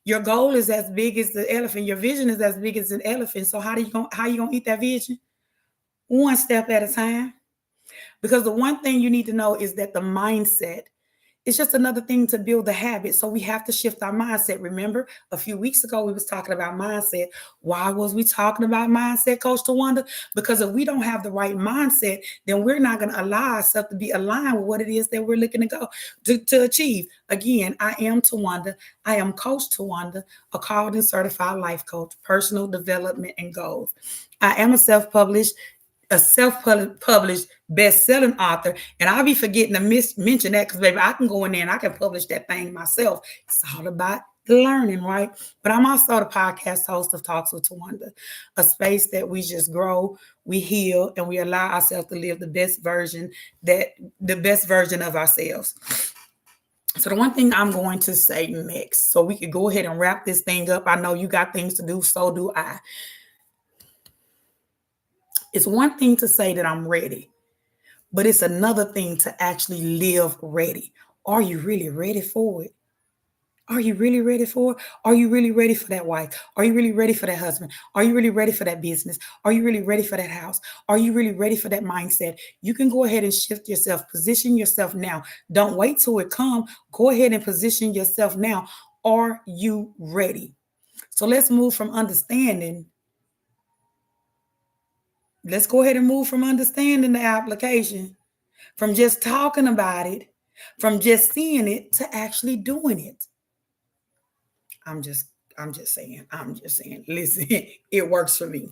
Your goal is as big as the elephant. Your vision is as big as an elephant. So how you gonna eat that vision? One step at a time. Because the one thing you need to know is that the mindset, it's just another thing to build the habit. So we have to shift our mindset. Remember, a few weeks ago, we was talking about mindset. Why was we talking about mindset, Coach Tawanda? Because if we don't have the right mindset, then we're not going to allow ourselves to be aligned with what it is that we're looking to go to achieve. Again, I am Tawanda. I am Coach Tawanda, a called and certified life coach, personal development and goals. I am a self-published best-selling author, and I'll be forgetting to mention that because baby, I can go in there and I can publish that thing myself. It's all about learning, right? But I'm also the podcast host of Talks with Tawanda, a space that we just grow, we heal, and we allow ourselves to live the best version of ourselves. So the one thing I'm going to say next, so we could go ahead and wrap this thing up. I know you got things to do, so do I. It's one thing to say that I'm ready, but it's another thing to actually live ready. Are you really ready for it? Are you really ready for it? Are you really ready for that wife? Are you really ready for that husband? Are you really ready for that business? Are you really ready for that house? Are you really ready for that mindset? You can go ahead and shift yourself, position yourself now. Don't wait till it come. Go ahead and position yourself now. Are you ready? So let's move from understanding. Let's go ahead and move from understanding the application, from just talking about it, from just seeing it to actually doing it. I'm just I'm just saying, listen, it works for me.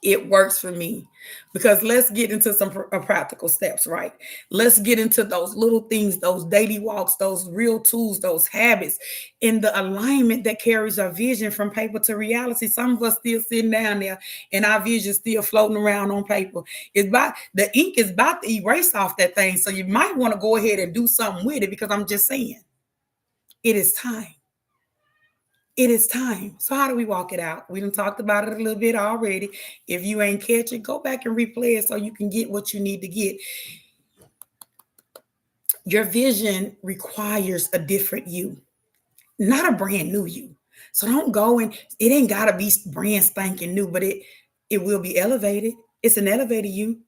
It works for me because let's get into some practical steps, right? Let's get into those little things, those daily walks, those real tools, those habits in the alignment that carries our vision from paper to reality. Some of us still sitting down there and our vision still floating around on paper. The ink is about to erase off that thing. So you might want to go ahead and do something with it because I'm just saying it is time. It is time. So how do we walk it out? We done talked about it a little bit already. If you ain't catch it, go back and replay it so you can get what you need to get. Your vision requires a different you, not a brand new you. So don't go and it ain't gotta be brand spanking new, but it will be elevated. It's an elevated you.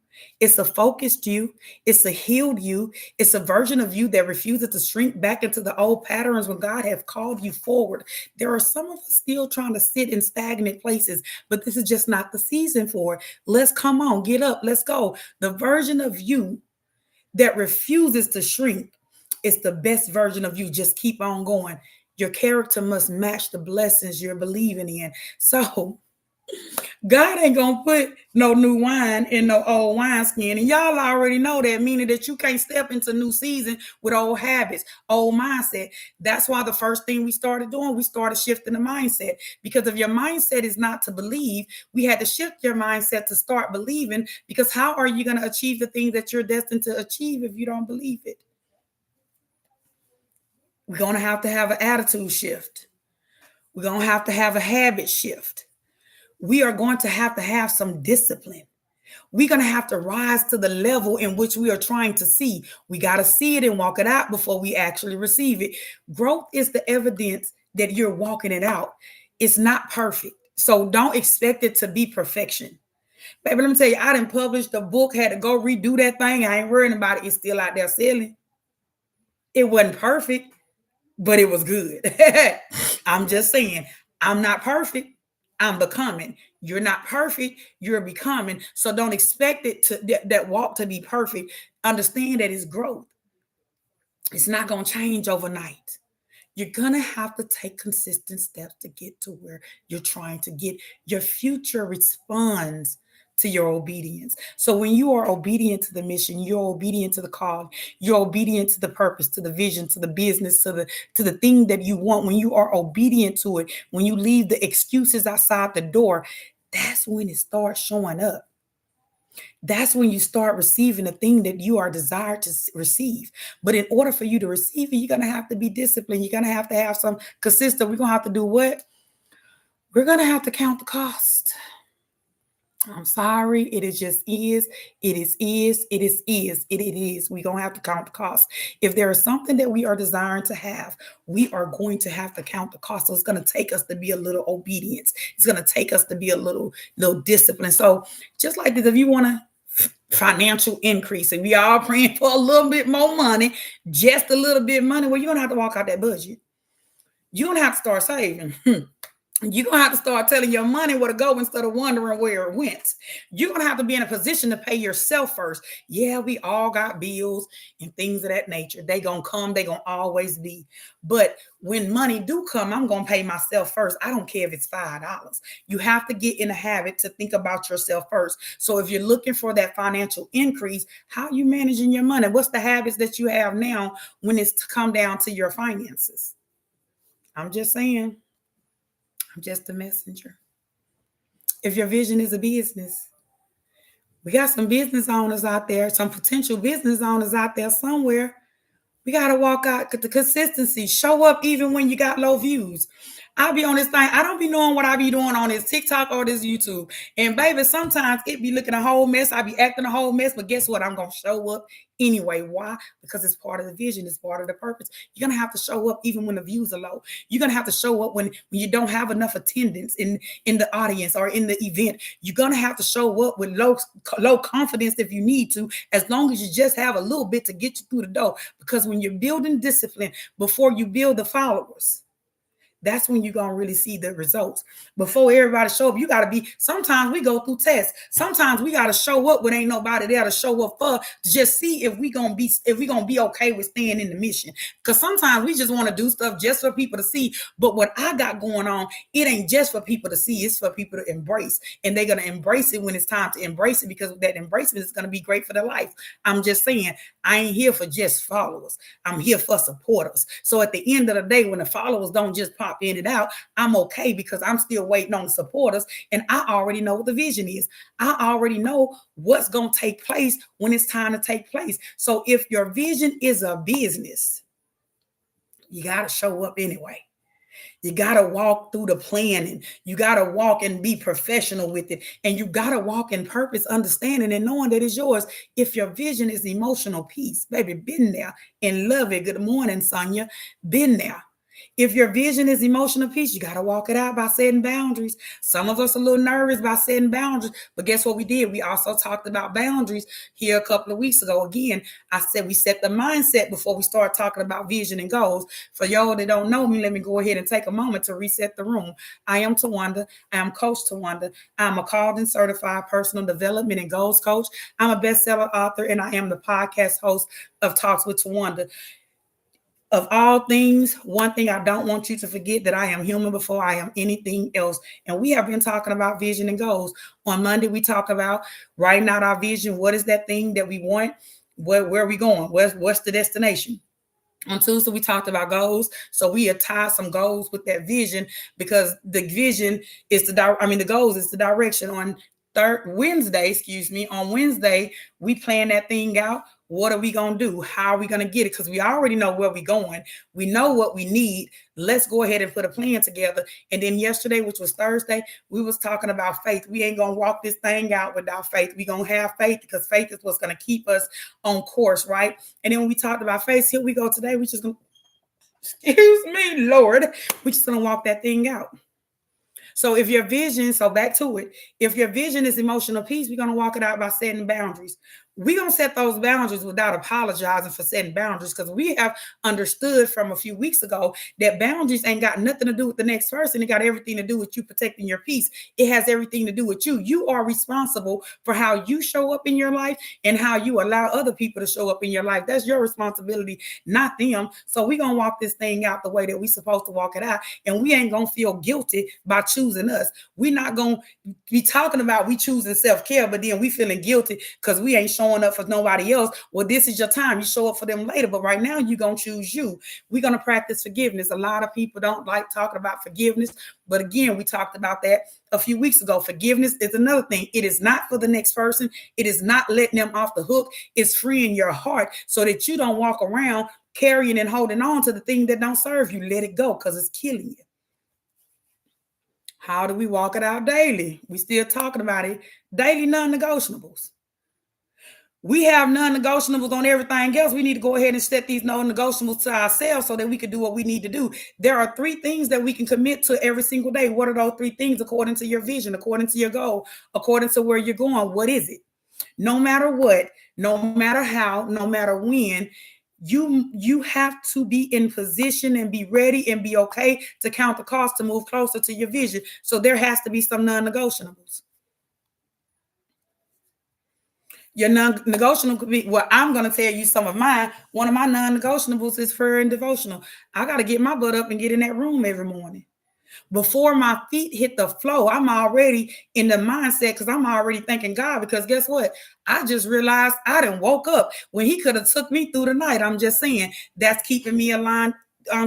It's a focused you. It's a healed you. It's a version of you that refuses to shrink back into the old patterns when God has called you forward. There are some of us still trying to sit in stagnant places, but this is just not the season for it. Let's come on, get up, let's go. The version of you that refuses to shrink is the best version of you. Just keep on going. Your character must match the blessings you're believing in. So God ain't gonna put no new wine in no old wineskin. And y'all already know that, meaning that you can't step into new season with old habits, old mindset. That's why the first thing we started doing, we started shifting the mindset. Because if your mindset is not to believe, we had to shift your mindset to start believing. Because how are you going to achieve the thing that you're destined to achieve if you don't believe it? We're going to have an attitude shift. We're going to have a habit shift. We are going to have some discipline. We're going to have to rise to the level in which we are trying to see. We got to see it and walk it out before we actually receive it. Growth is the evidence that you're walking it out. It's not perfect. So don't expect it to be perfection. Baby, let me tell you, I didn't publish the book, had to go redo that thing. I ain't worrying about it. It's still out there selling. It wasn't perfect, but it was good. I'm just saying, I'm not perfect. I'm becoming. You're not perfect. You're becoming. So don't expect it that walk to be perfect. Understand that it's growth. It's not going to change overnight. You're going to have to take consistent steps to get to where you're trying to get. Your future responds to your obedience. So when you are obedient to the mission, you're obedient to the call, you're obedient to the purpose, to the vision, to the business, to the thing that you want. When you are obedient to it, when you leave the excuses outside the door, that's when it starts showing up. That's when you start receiving the thing that you are desired to receive. But in order for you to receive it, you're going to have to be disciplined. You're going to have some consistent. We're going to have to do what? We're going to have to count the cost. I'm sorry. It is just is. It is. It is. It is. We're going to have to count the cost. If there is something that we are desiring to have, we are going to have to count the cost. So it's going to take us to be a little obedience. It's going to take us to be a little discipline. So just like this, if you want to financial increase and we all praying for a little bit more money, just a little bit of money, well, you don't have to walk out that budget. You don't have to start saving. You're going to have to start telling your money where to go instead of wondering where it went. You're going to have to be in a position to pay yourself first. Yeah, we all got bills and things of that nature. They going to come. They going to always be. But when money do come, I'm going to pay myself first. I don't care if it's $5. You have to get in a habit to think about yourself first. So if you're looking for that financial increase, how are you managing your money? What's the habits that you have now when it's to come down to your finances? I'm just saying. I'm just a messenger. If your vision is a business, we got some business owners out there, some potential business owners out there somewhere. We got to walk out the consistency, show up even when you got low views. I'll be on this thing. I don't be knowing what I be doing on this TikTok or this YouTube. And baby, sometimes it be looking a whole mess. I be acting a whole mess, but guess what? I'm going to show up anyway. Why? Because it's part of the vision. It's part of the purpose. You're going to have to show up even when the views are low. You're going to have to show up when you don't have enough attendance in the audience or in the event. You're going to have to show up with low confidence if you need to, as long as you just have a little bit to get you through the door. Because when you're building discipline before you build the followers, that's when you're going to really see the results. Before everybody show up, you got to be, sometimes we go through tests. Sometimes we got to show up when ain't nobody there to show up for, to just see if we going to be okay with staying in the mission. Because sometimes we just want to do stuff just for people to see. But what I got going on, it ain't just for people to see. It's for people to embrace. And they're going to embrace it when it's time to embrace it, because that embracement is going to be great for their life. I'm just saying, I ain't here for just followers. I'm here for supporters. So at the end of the day, when the followers don't just pop in and out, I'm okay, because I'm still waiting on the supporters, and I already know what the vision is. I already know what's going to take place when it's time to take place. So if your vision is a business, you got to show up anyway. You got to walk through the planning. You got to walk and be professional with it. And you got to walk in purpose, understanding and knowing that it's yours. If your vision is emotional peace, baby, been there and love it. Good morning, Sonia. Been there. If your vision is emotional peace, you got to walk it out by setting boundaries. Some of us are a little nervous by setting boundaries, but guess what we did? We also talked about boundaries here a couple of weeks ago. Again, I said we set the mindset before we start talking about vision and goals. For y'all that don't know me, let me go ahead and take a moment to reset the room. I am Tawanda. I am Coach Tawanda. I'm a called and certified personal development and goals coach. I'm a bestseller author, and I am the podcast host of Talks with Tawanda. Of all things, one thing I don't want you to forget, that I am human before I am anything else. And we have been talking about vision and goals. On Monday, we talked about writing out our vision. What is that thing that we want? Where are we going? What's the destination? On Tuesday, we talked about goals. So we tie some goals with that vision, because the vision is the goals is the direction. On on Wednesday, we plan that thing out. What are we going to do? How are we going to get it? Because we already know where we're going. We know what we need. Let's go ahead and put a plan together. And then yesterday, which was Thursday, we was talking about faith. We ain't going to walk this thing out without faith. We're going to have faith, because faith is what's going to keep us on course, right? And then when we talked about faith, here we go today. We just going to, excuse me, Lord, we just going to walk that thing out. So if your vision, so back to it, if your vision is emotional peace, we're going to walk it out by setting boundaries. We're going to set those boundaries without apologizing for setting boundaries, because we have understood from a few weeks ago that boundaries ain't got nothing to do with the next person. It got everything to do with you protecting your peace. It has everything to do with you. You are responsible for how you show up in your life and how you allow other people to show up in your life. That's your responsibility, not them. So we're going to walk this thing out the way that we're supposed to walk it out. And we ain't going to feel guilty by choosing us. We're not going to be talking about we choosing self-care, but then we feeling guilty because we ain't showing up for nobody else. Well, this is your time. You show up for them later, but right now you're going to choose you. We're going to practice forgiveness. A lot of people don't like talking about forgiveness, but again, we talked about that a few weeks ago. Forgiveness is another thing. It is not for the next person. It is not letting them off the hook. It's freeing your heart so that you don't walk around carrying and holding on to the thing that don't serve you. Let it go, because it's killing you. How do we walk it out daily? We still talking about it. Daily non-negotiables. We have non-negotiables on everything else. We need to go ahead and set these non-negotiables to ourselves so that we can do what we need to do. There are 3 things that we can commit to every single day. What are those 3 things according to your vision, according to your goal, according to where you're going? What is it? No matter what, no matter how, no matter when, you have to be in position and be ready and be okay to count the cost to move closer to your vision. So there has to be some non-negotiables. Your non-negotiable could be, well, I'm going to tell you some of mine. One of my non-negotiables is prayer and devotional. I got to get my butt up and get in that room every morning. Before my feet hit the floor, I'm already in the mindset because I'm already thanking God, because guess what? I just realized I done woke up when he could have took me through the night. I'm just saying that's keeping me aligned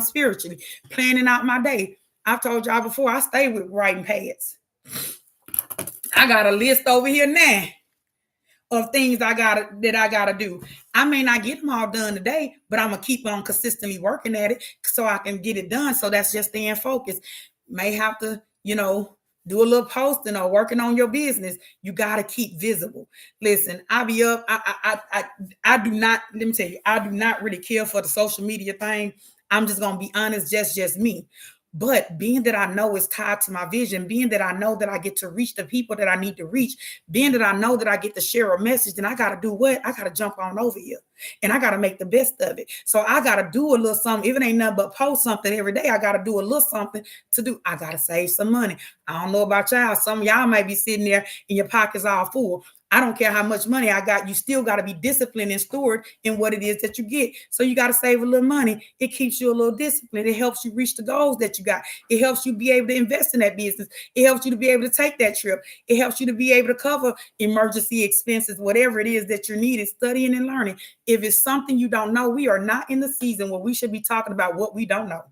spiritually, planning out my day. I've told y'all before, I stay with writing pads. I got a list over here now of things I gotta do. I may not get them all done today, but I'm gonna keep on consistently working at it so I can get it done. So that's just staying focused. May have to, do a little posting or working on your business. You gotta keep visible. Listen, I be up. I do not. Let me tell you, I do not really care for the social media thing. I'm just gonna be honest, just me. But being that I know it's tied to my vision, being that I know that I get to reach the people that I need to reach, being that I know that I get to share a message, then I got to do what? I got to jump on over here and I got to make the best of it. So I got to do a little something. If it ain't nothing but post something every day, I got to do a little something to do. I got to save some money. I don't know about y'all. Some of y'all might be sitting there and your pockets all full. I don't care how much money I got. You still got to be disciplined and steward in what it is that you get. So you got to save a little money. It keeps you a little disciplined. It helps you reach the goals that you got. It helps you be able to invest in that business. It helps you to be able to take that trip. It helps you to be able to cover emergency expenses, whatever it is that you're needing, studying and learning. If it's something you don't know, we are not in the season where we should be talking about what we don't know.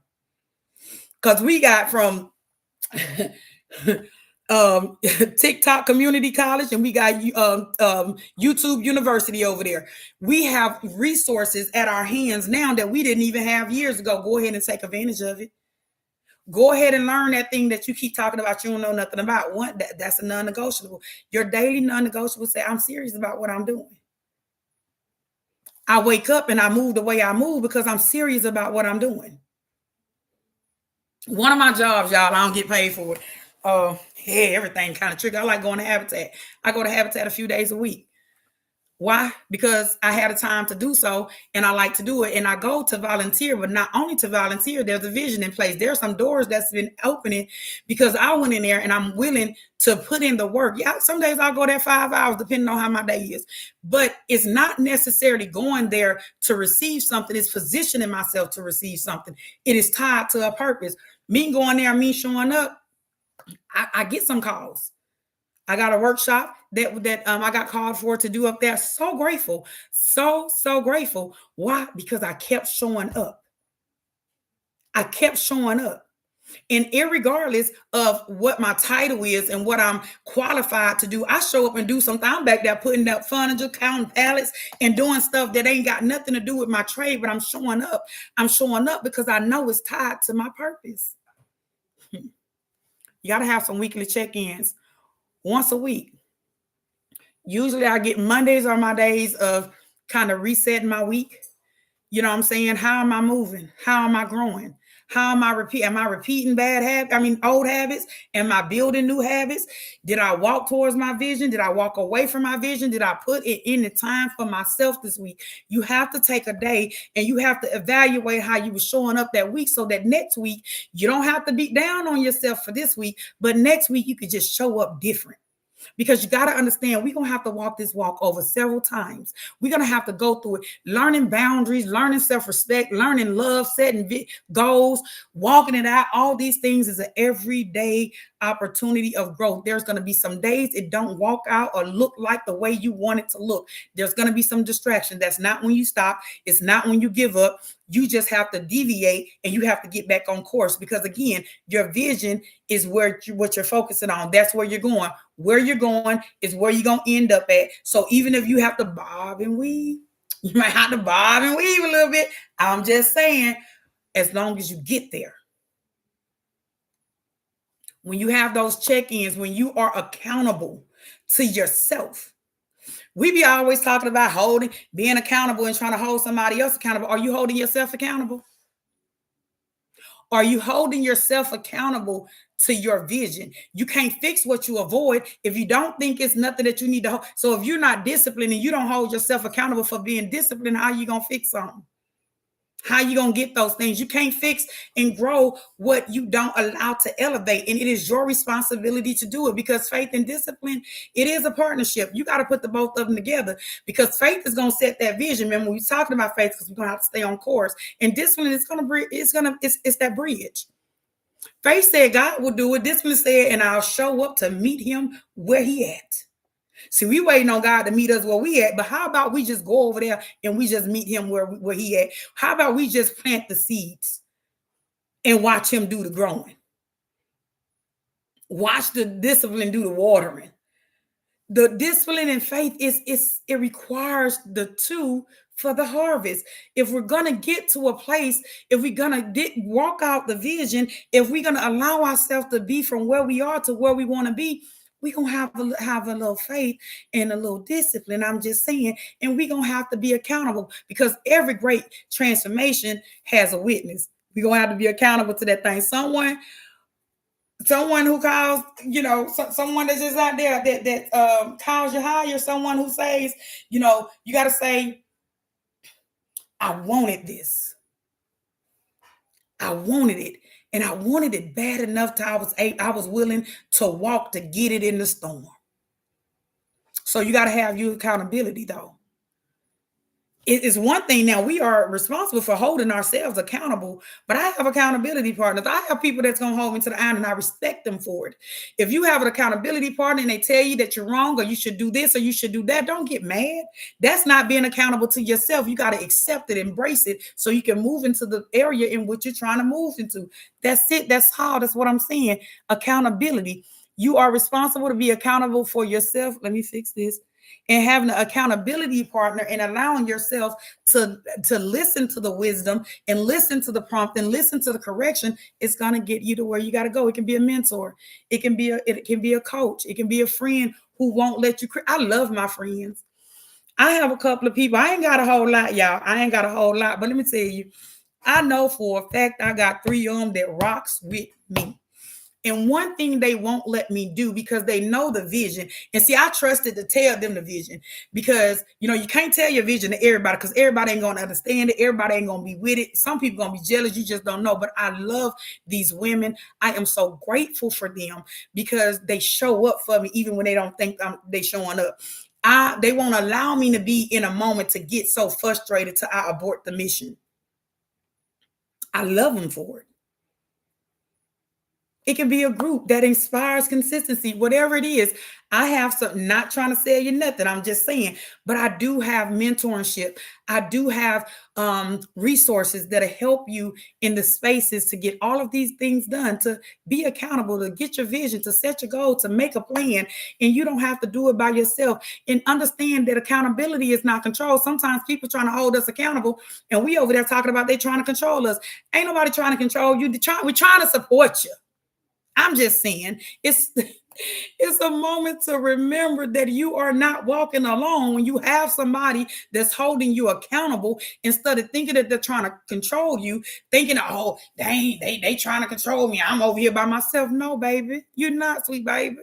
Because we got from TikTok Community College, and we got YouTube University over there. We have resources at our hands now that we didn't even have years ago. Go ahead and take advantage of it. Go ahead and learn that thing that you keep talking about you don't know nothing about. That's a non-negotiable. Your daily non-negotiable say, I'm serious about what I'm doing. I wake up and I move the way I move because I'm serious about what I'm doing. One of my jobs, y'all, I don't get paid for it. Everything kind of tricky. I like going to Habitat. I go to Habitat a few days a week. Why? Because I had a time to do so and I like to do it. And I go to volunteer, but not only to volunteer, there's a vision in place. There are some doors that's been opening because I went in there and I'm willing to put in the work. Yeah, some days I'll go there 5 hours, depending on how my day is. But it's not necessarily going there to receive something. It's positioning myself to receive something. It is tied to a purpose. Me going there, me showing up, I get some calls. I got a workshop that I got called for to do up there. So grateful. So grateful. Why? Because I kept showing up. I kept showing up. And irregardless of what my title is and what I'm qualified to do, I show up and do something. I'm back there putting up furniture, counting pallets, and doing stuff that ain't got nothing to do with my trade, but I'm showing up. I'm showing up because I know it's tied to my purpose. You got to have some weekly check-ins once a week. Usually I get Mondays are my days of kind of resetting my week. You know what I'm saying? How am I moving? How am I growing? How am I repeating old habits? Am I building new habits? Did I walk towards my vision? Did I walk away from my vision? Did I put it in the time for myself this week? You have to take a day and you have to evaluate how you were showing up that week so that next week, you don't have to beat down on yourself for this week, but next week you could just show up different. Because you got to understand, we're going to have to walk this walk over several times. We're going to have to go through it, learning boundaries, learning self-respect, learning love, setting goals, walking it out. All these things is an everyday opportunity of growth. There's going to be some days it don't walk out or look like the way you want it to look. There's going to be some distraction. That's not when you stop. It's not when you give up. You just have to deviate and you have to get back on course because, again, your vision is what you're focusing on. That's where you're going. Where you're going is where you're going to end up at. So even if you have to bob and weave, you might have to bob and weave a little bit. I'm just saying, as long as you get there. when you have those check-ins, when you are accountable to yourself. We be always talking about being accountable and trying to hold somebody else accountable. Are you holding yourself accountable? Are you holding yourself accountable to your vision? You can't fix what you avoid. If you don't think it's nothing that you need to hold. So if you're not disciplined and you don't hold yourself accountable for being disciplined, how are you going to fix something? How you going to get those things? You can't fix and grow what you don't allow to elevate. And it is your responsibility to do it, because faith and discipline, it is a partnership. You got to put the both of them together, because faith is going to set that vision. Remember, we're talking about faith because we're going to have to stay on course. And discipline is going to it's that bridge. Faith said God will do it. Discipline said, and I'll show up to meet him where he at. See, we waiting on God to meet us where we at, but how about we just go over there and we just meet him where he at? How about we just plant the seeds and watch him do the growing? Watch the discipline do the watering. The discipline and faith it requires the two for the harvest. If we're gonna get to a place, if we're gonna walk out the vision, if we're gonna allow ourselves to be from where we are to where we want to be, we're gonna have a little faith and a little discipline. I'm just saying, and we're gonna have to be accountable, because every great transformation has a witness. We're gonna have to be accountable to that thing. Someone who calls, someone that's just out there that calls you higher, someone who says, you got to say, I wanted this. I wanted it. And I wanted it bad enough till I was willing to walk to get it in the storm. So you got to have your accountability, though. It is one thing. Now, we are responsible for holding ourselves accountable, but I have accountability partners. I have people that's going to hold me to the iron, and I respect them for it. If you have an accountability partner and they tell you that you're wrong, or you should do this or you should do that, don't get mad. That's not being accountable to yourself. You got to accept it, embrace it, so you can move into the area in which you're trying to move into. That's it. That's how. That's what I'm saying. Accountability. You are responsible to be accountable for yourself. Let me fix this. And having an accountability partner and allowing yourself to listen to the wisdom and listen to the prompt and listen to the correction is going to get you to where you got to go. It can be a mentor. It can be a coach. It can be a friend who won't let you. I love my friends. I have a couple of people. I ain't got a whole lot, y'all. I ain't got a whole lot. But let me tell you, I know for a fact I got 3 of them that rocks with me. And one thing they won't let me do, because they know the vision. And see, I trusted to tell them the vision, because, you can't tell your vision to everybody, because everybody ain't going to understand it. Everybody ain't going to be with it. Some people going to be jealous. You just don't know. But I love these women. I am so grateful for them, because they show up for me even when they don't think they showing up. They won't allow me to be in a moment to get so frustrated till I abort the mission. I love them for it. It can be a group that inspires consistency, whatever it is. I have some, not trying to sell you nothing, I'm just saying, but I do have mentorship. I do have resources that help you in the spaces to get all of these things done, to be accountable, to get your vision, to set your goal, to make a plan. And you don't have to do it by yourself. And understand that accountability is not control. Sometimes people trying to hold us accountable, and we over there talking about they trying to control us. Ain't nobody trying to control you. We're trying to support you. I'm just saying, it's a moment to remember that you are not walking alone when you have somebody that's holding you accountable, instead of thinking that they're trying to control you, thinking, oh, they trying to control me. I'm over here by myself. No, baby, you're not, sweet baby.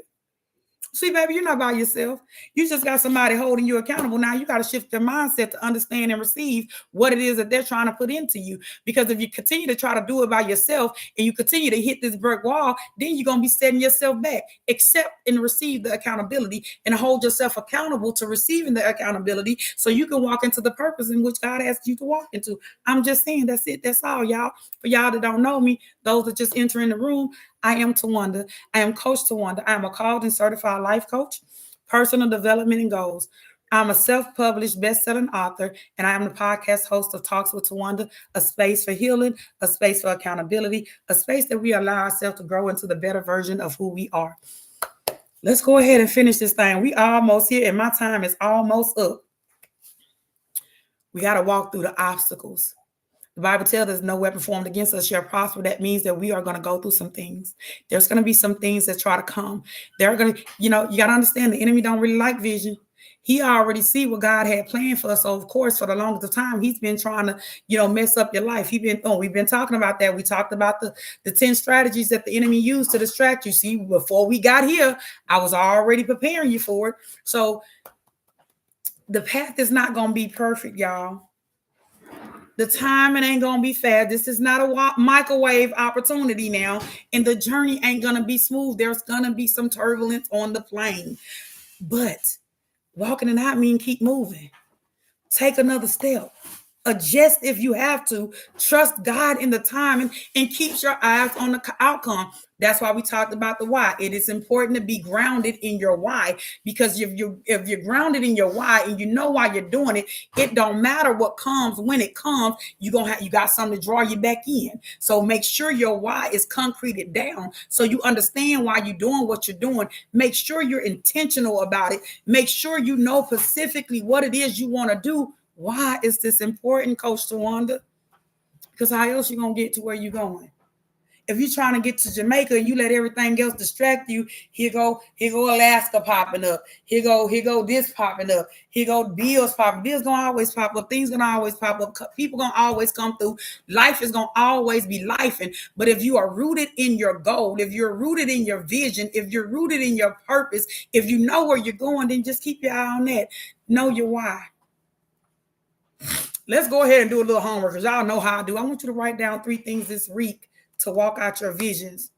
See, baby, you're not by yourself. You just got somebody holding you accountable. Now you got to shift your mindset to understand and receive what it is that they're trying to put into you. Because if you continue to try to do it by yourself and you continue to hit this brick wall, then you're going to be setting yourself back. Accept and receive the accountability and hold yourself accountable to receiving the accountability, so you can walk into the purpose in which God asked you to walk into. I'm just saying, that's it. That's all, y'all. For y'all that don't know me, those that just enter in the room, I am Tawanda. I am Coach Tawanda. I am a called and certified life coach, personal development and goals. I'm a self-published best-selling author, and I am the podcast host of Talks with Tawanda, a space for healing, a space for accountability, a space that we allow ourselves to grow into the better version of who we are. Let's go ahead and finish this thing. We almost here, and my time is almost up. We got to walk through the obstacles. The Bible tells us no weapon formed against us shall prosper. That means that we are going to go through some things. There's going to be some things that try to come. They're going to, you got to understand the enemy don't really like vision. He already see what God had planned for us. So of course, for the longest of time, he's been trying to, mess up your life. We've been talking about that. We talked about the 10 strategies that the enemy used to distract you. See, before we got here, I was already preparing you for it. So the path is not going to be perfect, y'all. The timing ain't going to be fast. This is not a microwave opportunity now. And the journey ain't going to be smooth. There's going to be some turbulence on the plane. But walking it out means keep moving. Take another step. Adjust if you have to. Trust God in the time and keep your eyes on the outcome. That's why we talked about the why. It is important to be grounded in your why, because if you're grounded in your why and you know why you're doing it, it don't matter what comes. When it comes, you got something to draw you back in. So make sure your why is concreted down so you understand why you're doing what you're doing. Make sure you're intentional about it. Make sure you know specifically what it is you want to do. Why is this important, Coach Tawanda? Because how else you gonna get to where you're going? If you're trying to get to Jamaica and you let everything else distract you, here go Alaska popping up. Here go this popping up. Here go bills popping. Bills gonna always pop up. Things gonna always pop up. People gonna always come through. Life is gonna always be lifing. But if you are rooted in your goal, if you're rooted in your vision, if you're rooted in your purpose, if you know where you're going, then just keep your eye on that. Know your why. Let's go ahead and do a little homework, because y'all know how I do. I want you to write down 3 things this week to walk out your visions.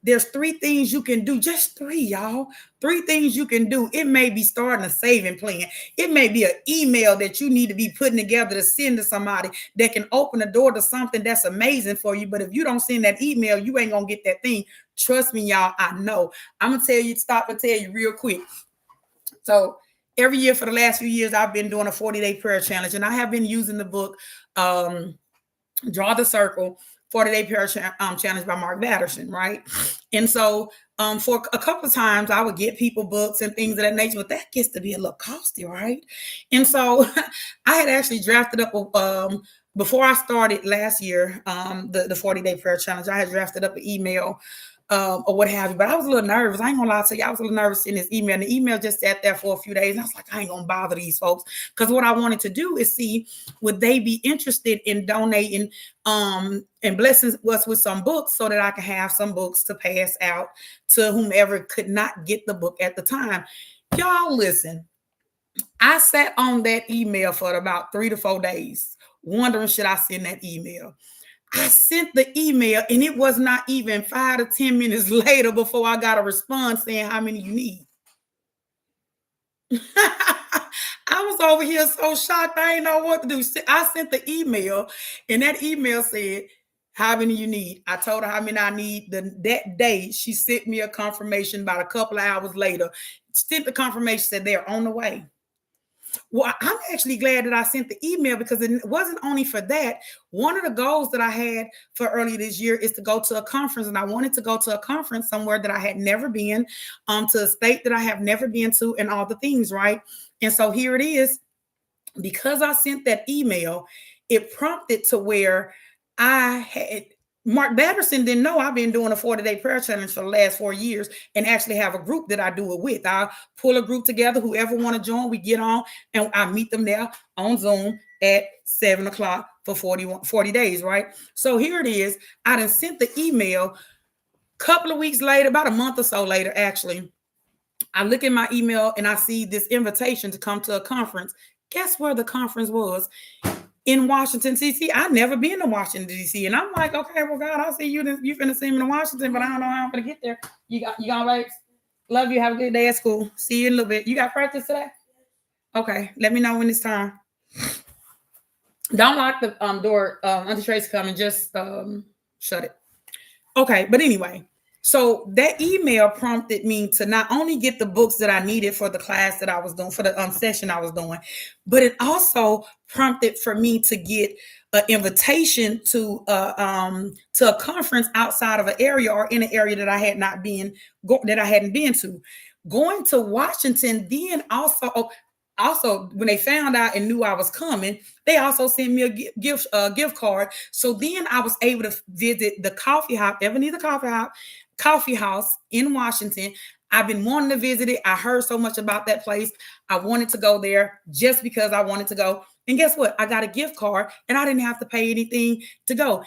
There's 3 things you can do. Just 3, y'all. 3 things you can do. It may be starting a saving plan. It may be an email that you need to be putting together to send to somebody that can open the door to something that's amazing for you. But if you don't send that email, you ain't going to get that thing. Trust me, y'all. I know. I'm going to stop and tell you real quick. So every year for the last few years, I've been doing a 40-day prayer challenge, and I have been using the book, Draw the Circle, 40-day prayer challenge by Mark Batterson, right? And so for a couple of times, I would get people books and things of that nature, but that gets to be a little costly, right? And so I had actually drafted up before I started last year, the 40-day prayer challenge, I had drafted up an email or what have you. But I was a little nervous. I ain't gonna lie to you. I was a little nervous in this email. And the email just sat there for a few days. And I was like, I ain't gonna bother these folks. Because what I wanted to do is see, would they be interested in donating and blessing us with some books so that I can have some books to pass out to whomever could not get the book at the time. Y'all listen. I sat on that email for about 3 to 4 days, wondering, should I send that email? I sent the email, and it was not even 5 to 10 minutes later before I got a response saying how many you need. I was over here so shocked. I didn't know what to do. I sent the email, and that email said, how many you need? I told her how many I need. That day, she sent me a confirmation about a couple of hours later. Sent the confirmation, said they're on the way. Well, I'm actually glad that I sent the email, because it wasn't only for that. One of the goals that I had for early this year is to go to a conference, and I wanted to go to a conference somewhere that I had never been, to a state that I have never been to, and all the things, right? And so here it is. Because I sent that email, it prompted to where I had Mark Batterson didn't know I've been doing a 40-day prayer challenge for the last 4 years, and actually have a group that I do it with. I pull a group together. Whoever want to join, we get on, and I meet them there on Zoom at 7 o'clock for 40 days, right? So here it is. I done sent the email. A couple of weeks later, about a month or so later, actually, I look at my email and I see this invitation to come to a conference. Guess where the conference was? In Washington, D.C. I've never been to Washington, D.C. And I'm like, okay, well, God, I'll see you. You're finna see me in Washington, but I don't know how I'm gonna get there. You got right? Love you. Have a good day at school. See you in a little bit. You got practice today? Okay. Let me know when it's time. Don't lock the door. Auntie Tracy coming. Just shut it. Okay. But anyway, so that email prompted me to not only get the books that I needed for the class that I was doing, for the session I was doing, but it also prompted for me to get an invitation to a conference outside of an area, or in an area that I had not been that I hadn't been to. Going to Washington, then also also, when they found out and knew I was coming, they also sent me a gift card. So then I was able to visit the coffee house, Ebenezer Coffee House in Washington. I've been wanting to visit it. I heard so much about that place. I wanted to go there just because I wanted to go. And guess what? I got a gift card and I didn't have to pay anything to go.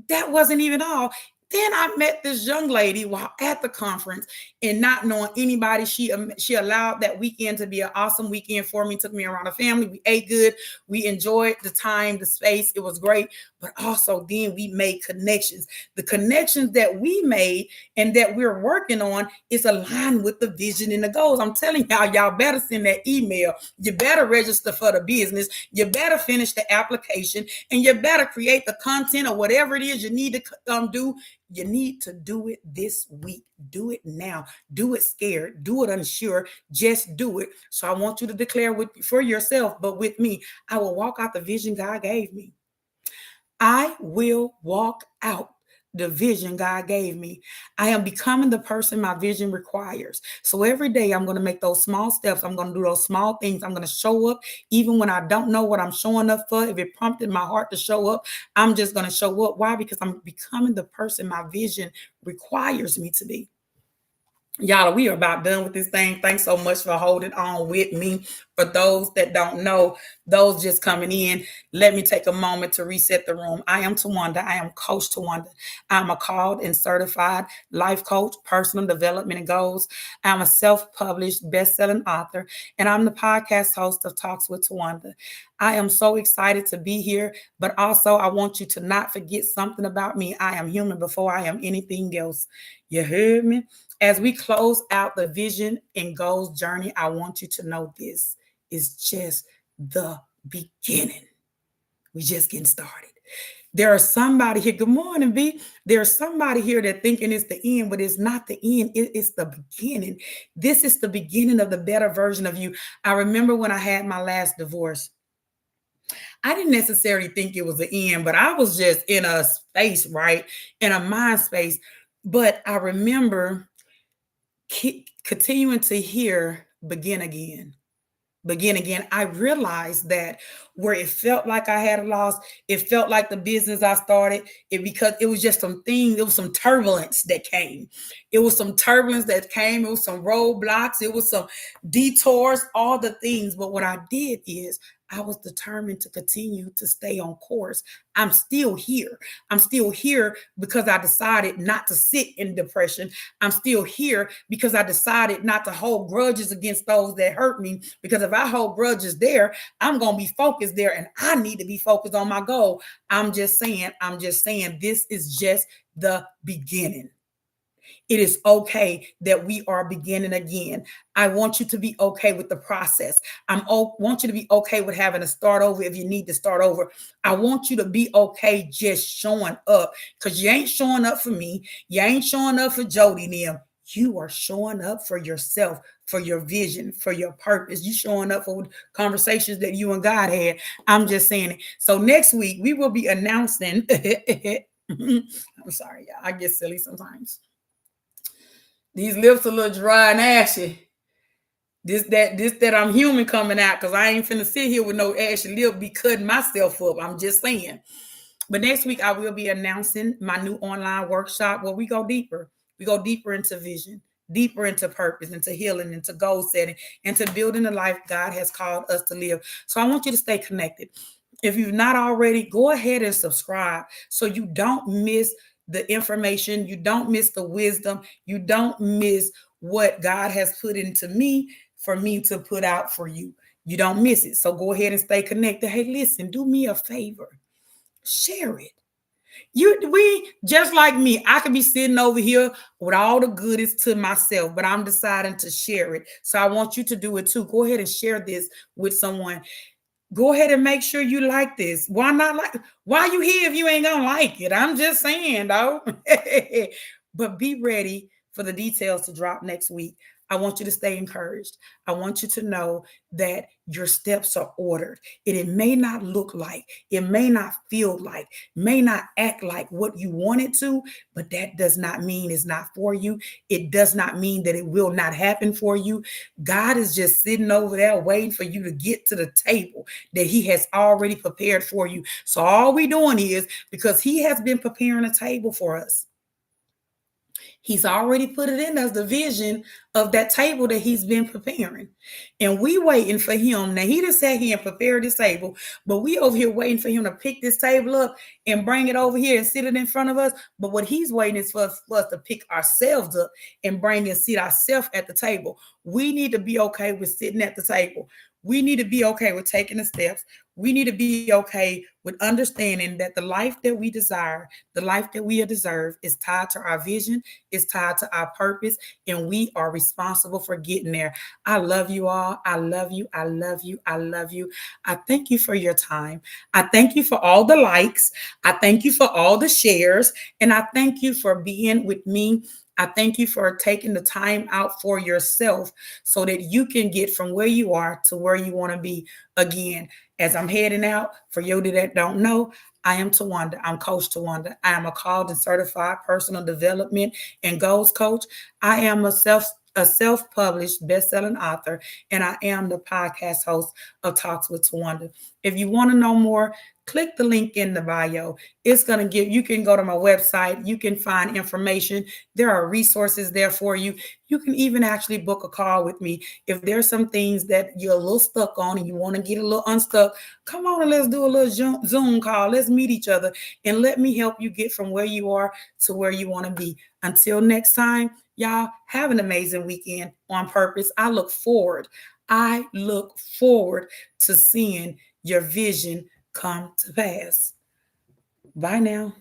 That wasn't even all. Then I met this young lady while at the conference, and not knowing anybody, she allowed that weekend to be an awesome weekend for me. Took me around the family. We ate good. We enjoyed the time, the space. It was great. But also then we made connections. The connections that we made and that we're working on is aligned with the vision and the goals. I'm telling y'all better send that email. You better register for the business. You better finish the application, and you better create the content or whatever it is you need to do. You need to do it this week. Do it now. Do it scared. Do it unsure. Just do it. So I want you to declare for yourself, but with me, I will walk out the vision God gave me. I will walk out the vision God gave me. I am becoming the person my vision requires. So every day I'm going to make those small steps. I'm going to do those small things. I'm going to show up even when I don't know what I'm showing up for. If it prompted my heart to show up, I'm just going to show up. Why? Because I'm becoming the person my vision requires me to be. Y'all, we are about done with this thing. Thanks so much for holding on with me. For those that don't know, those just coming in, let me take a moment to reset the room. I am Tawanda. I am Coach Tawanda. I'm a called and certified life coach, personal development and goals. I'm a self-published best-selling author, and I'm the podcast host of Talks with Tawanda. I am so excited to be here, but also I want you to not forget something about me. I am human before I am anything else. You heard me? As we close out the vision and goals journey, I want you to know this is just the beginning. We're just getting started. There are somebody here. Good morning, B. There's somebody here that thinking it's the end, but it's not the end. It's the beginning. This is the beginning of the better version of you. I remember when I had my last divorce. I didn't necessarily think it was the end, but I was just in a space, right? In a mind space. But I remember continuing to hear begin again. I realized that where it felt like I had a loss, it felt like the business I started, because it was just some things, it was some turbulence that came. It was some roadblocks, it was some detours, all the things. But what I did is I was determined to continue to stay on course. I'm still here. I'm still here because I decided not to sit in depression. I'm still here because I decided not to hold grudges against those that hurt me. Because if I hold grudges there, I'm going to be focused there, and I need to be focused on my goal. I'm just saying, this is just the beginning. It is okay that we are beginning again. I want you to be okay with the process. Want you to be okay with having to start over if you need to start over. I want you to be okay just showing up, because you ain't showing up for me. You ain't showing up for Jody and them. You are showing up for yourself, for your vision, for your purpose. You showing up for conversations that you and God had. I'm just saying it. So next week we will be announcing. I'm sorry, y'all. I get silly sometimes. These lips a little dry and ashy. This that I'm human coming out, because I ain't finna sit here with no ashy lip, be cutting myself up. I'm just saying. But next week I will be announcing my new online workshop where we go deeper. We go deeper into vision, deeper into purpose, into healing, into goal setting, into building the life God has called us to live. So I want you to stay connected. If you've not already, go ahead and subscribe so you don't miss the information, you don't miss the wisdom, you don't miss what God has put into me for me to put out for you. You don't miss it. So go ahead and stay connected. Hey, listen, do me a favor. Share it. We just like me, I could be sitting over here with all the goodies to myself, but I'm deciding to share it. So I want you to do it too. Go ahead and share this with someone. Go ahead and make sure you like this. Why not like? Why you here if you ain't gonna like it? I'm just saying, though. But be ready for the details to drop next week. I want you to stay encouraged. I want you to know that your steps are ordered. It may not look like, it may not feel like, may not act like what you want it to, but that does not mean it's not for you. It does not mean that it will not happen for you. God is just sitting over there waiting for you to get to the table that He has already prepared for you. So all we're doing is, because He has been preparing a table for us, He's already put it in us, the vision of that table that He's been preparing. And we waiting for Him. Now He just sat here and prepared this table, but we over here waiting for Him to pick this table up and bring it over here and sit it in front of us. But what He's waiting is for us to pick ourselves up and bring and sit ourselves at the table. We need to be okay with sitting at the table. We need to be okay with taking the steps. We need to be okay with understanding that the life that we desire, the life that we deserve, is tied to our vision, is tied to our purpose, and we are responsible for getting there. I love you all. I love you. I love you. I love you. I thank you for your time. I thank you for all the likes. I thank you for all the shares. And I thank you for being with me. I thank you for taking the time out for yourself so that you can get from where you are to where you want to be again. As I'm heading out, for you that don't know, I am Tawanda. I'm Coach Tawanda. I am a called and certified personal development and goals coach. I am a self-published best-selling author, and I am the podcast host of Talks with Tawanda. If you want to know more, click the link in the bio. It's going to give, you can go to my website, you can find information. There are resources there for you. You can even actually book a call with me. If there's some things that you're a little stuck on and you want to get a little unstuck, come on and let's do a little Zoom call. Let's meet each other and let me help you get from where you are to where you want to be. Until next time, y'all have an amazing weekend on purpose. I look forward to seeing your vision come to pass. Bye now.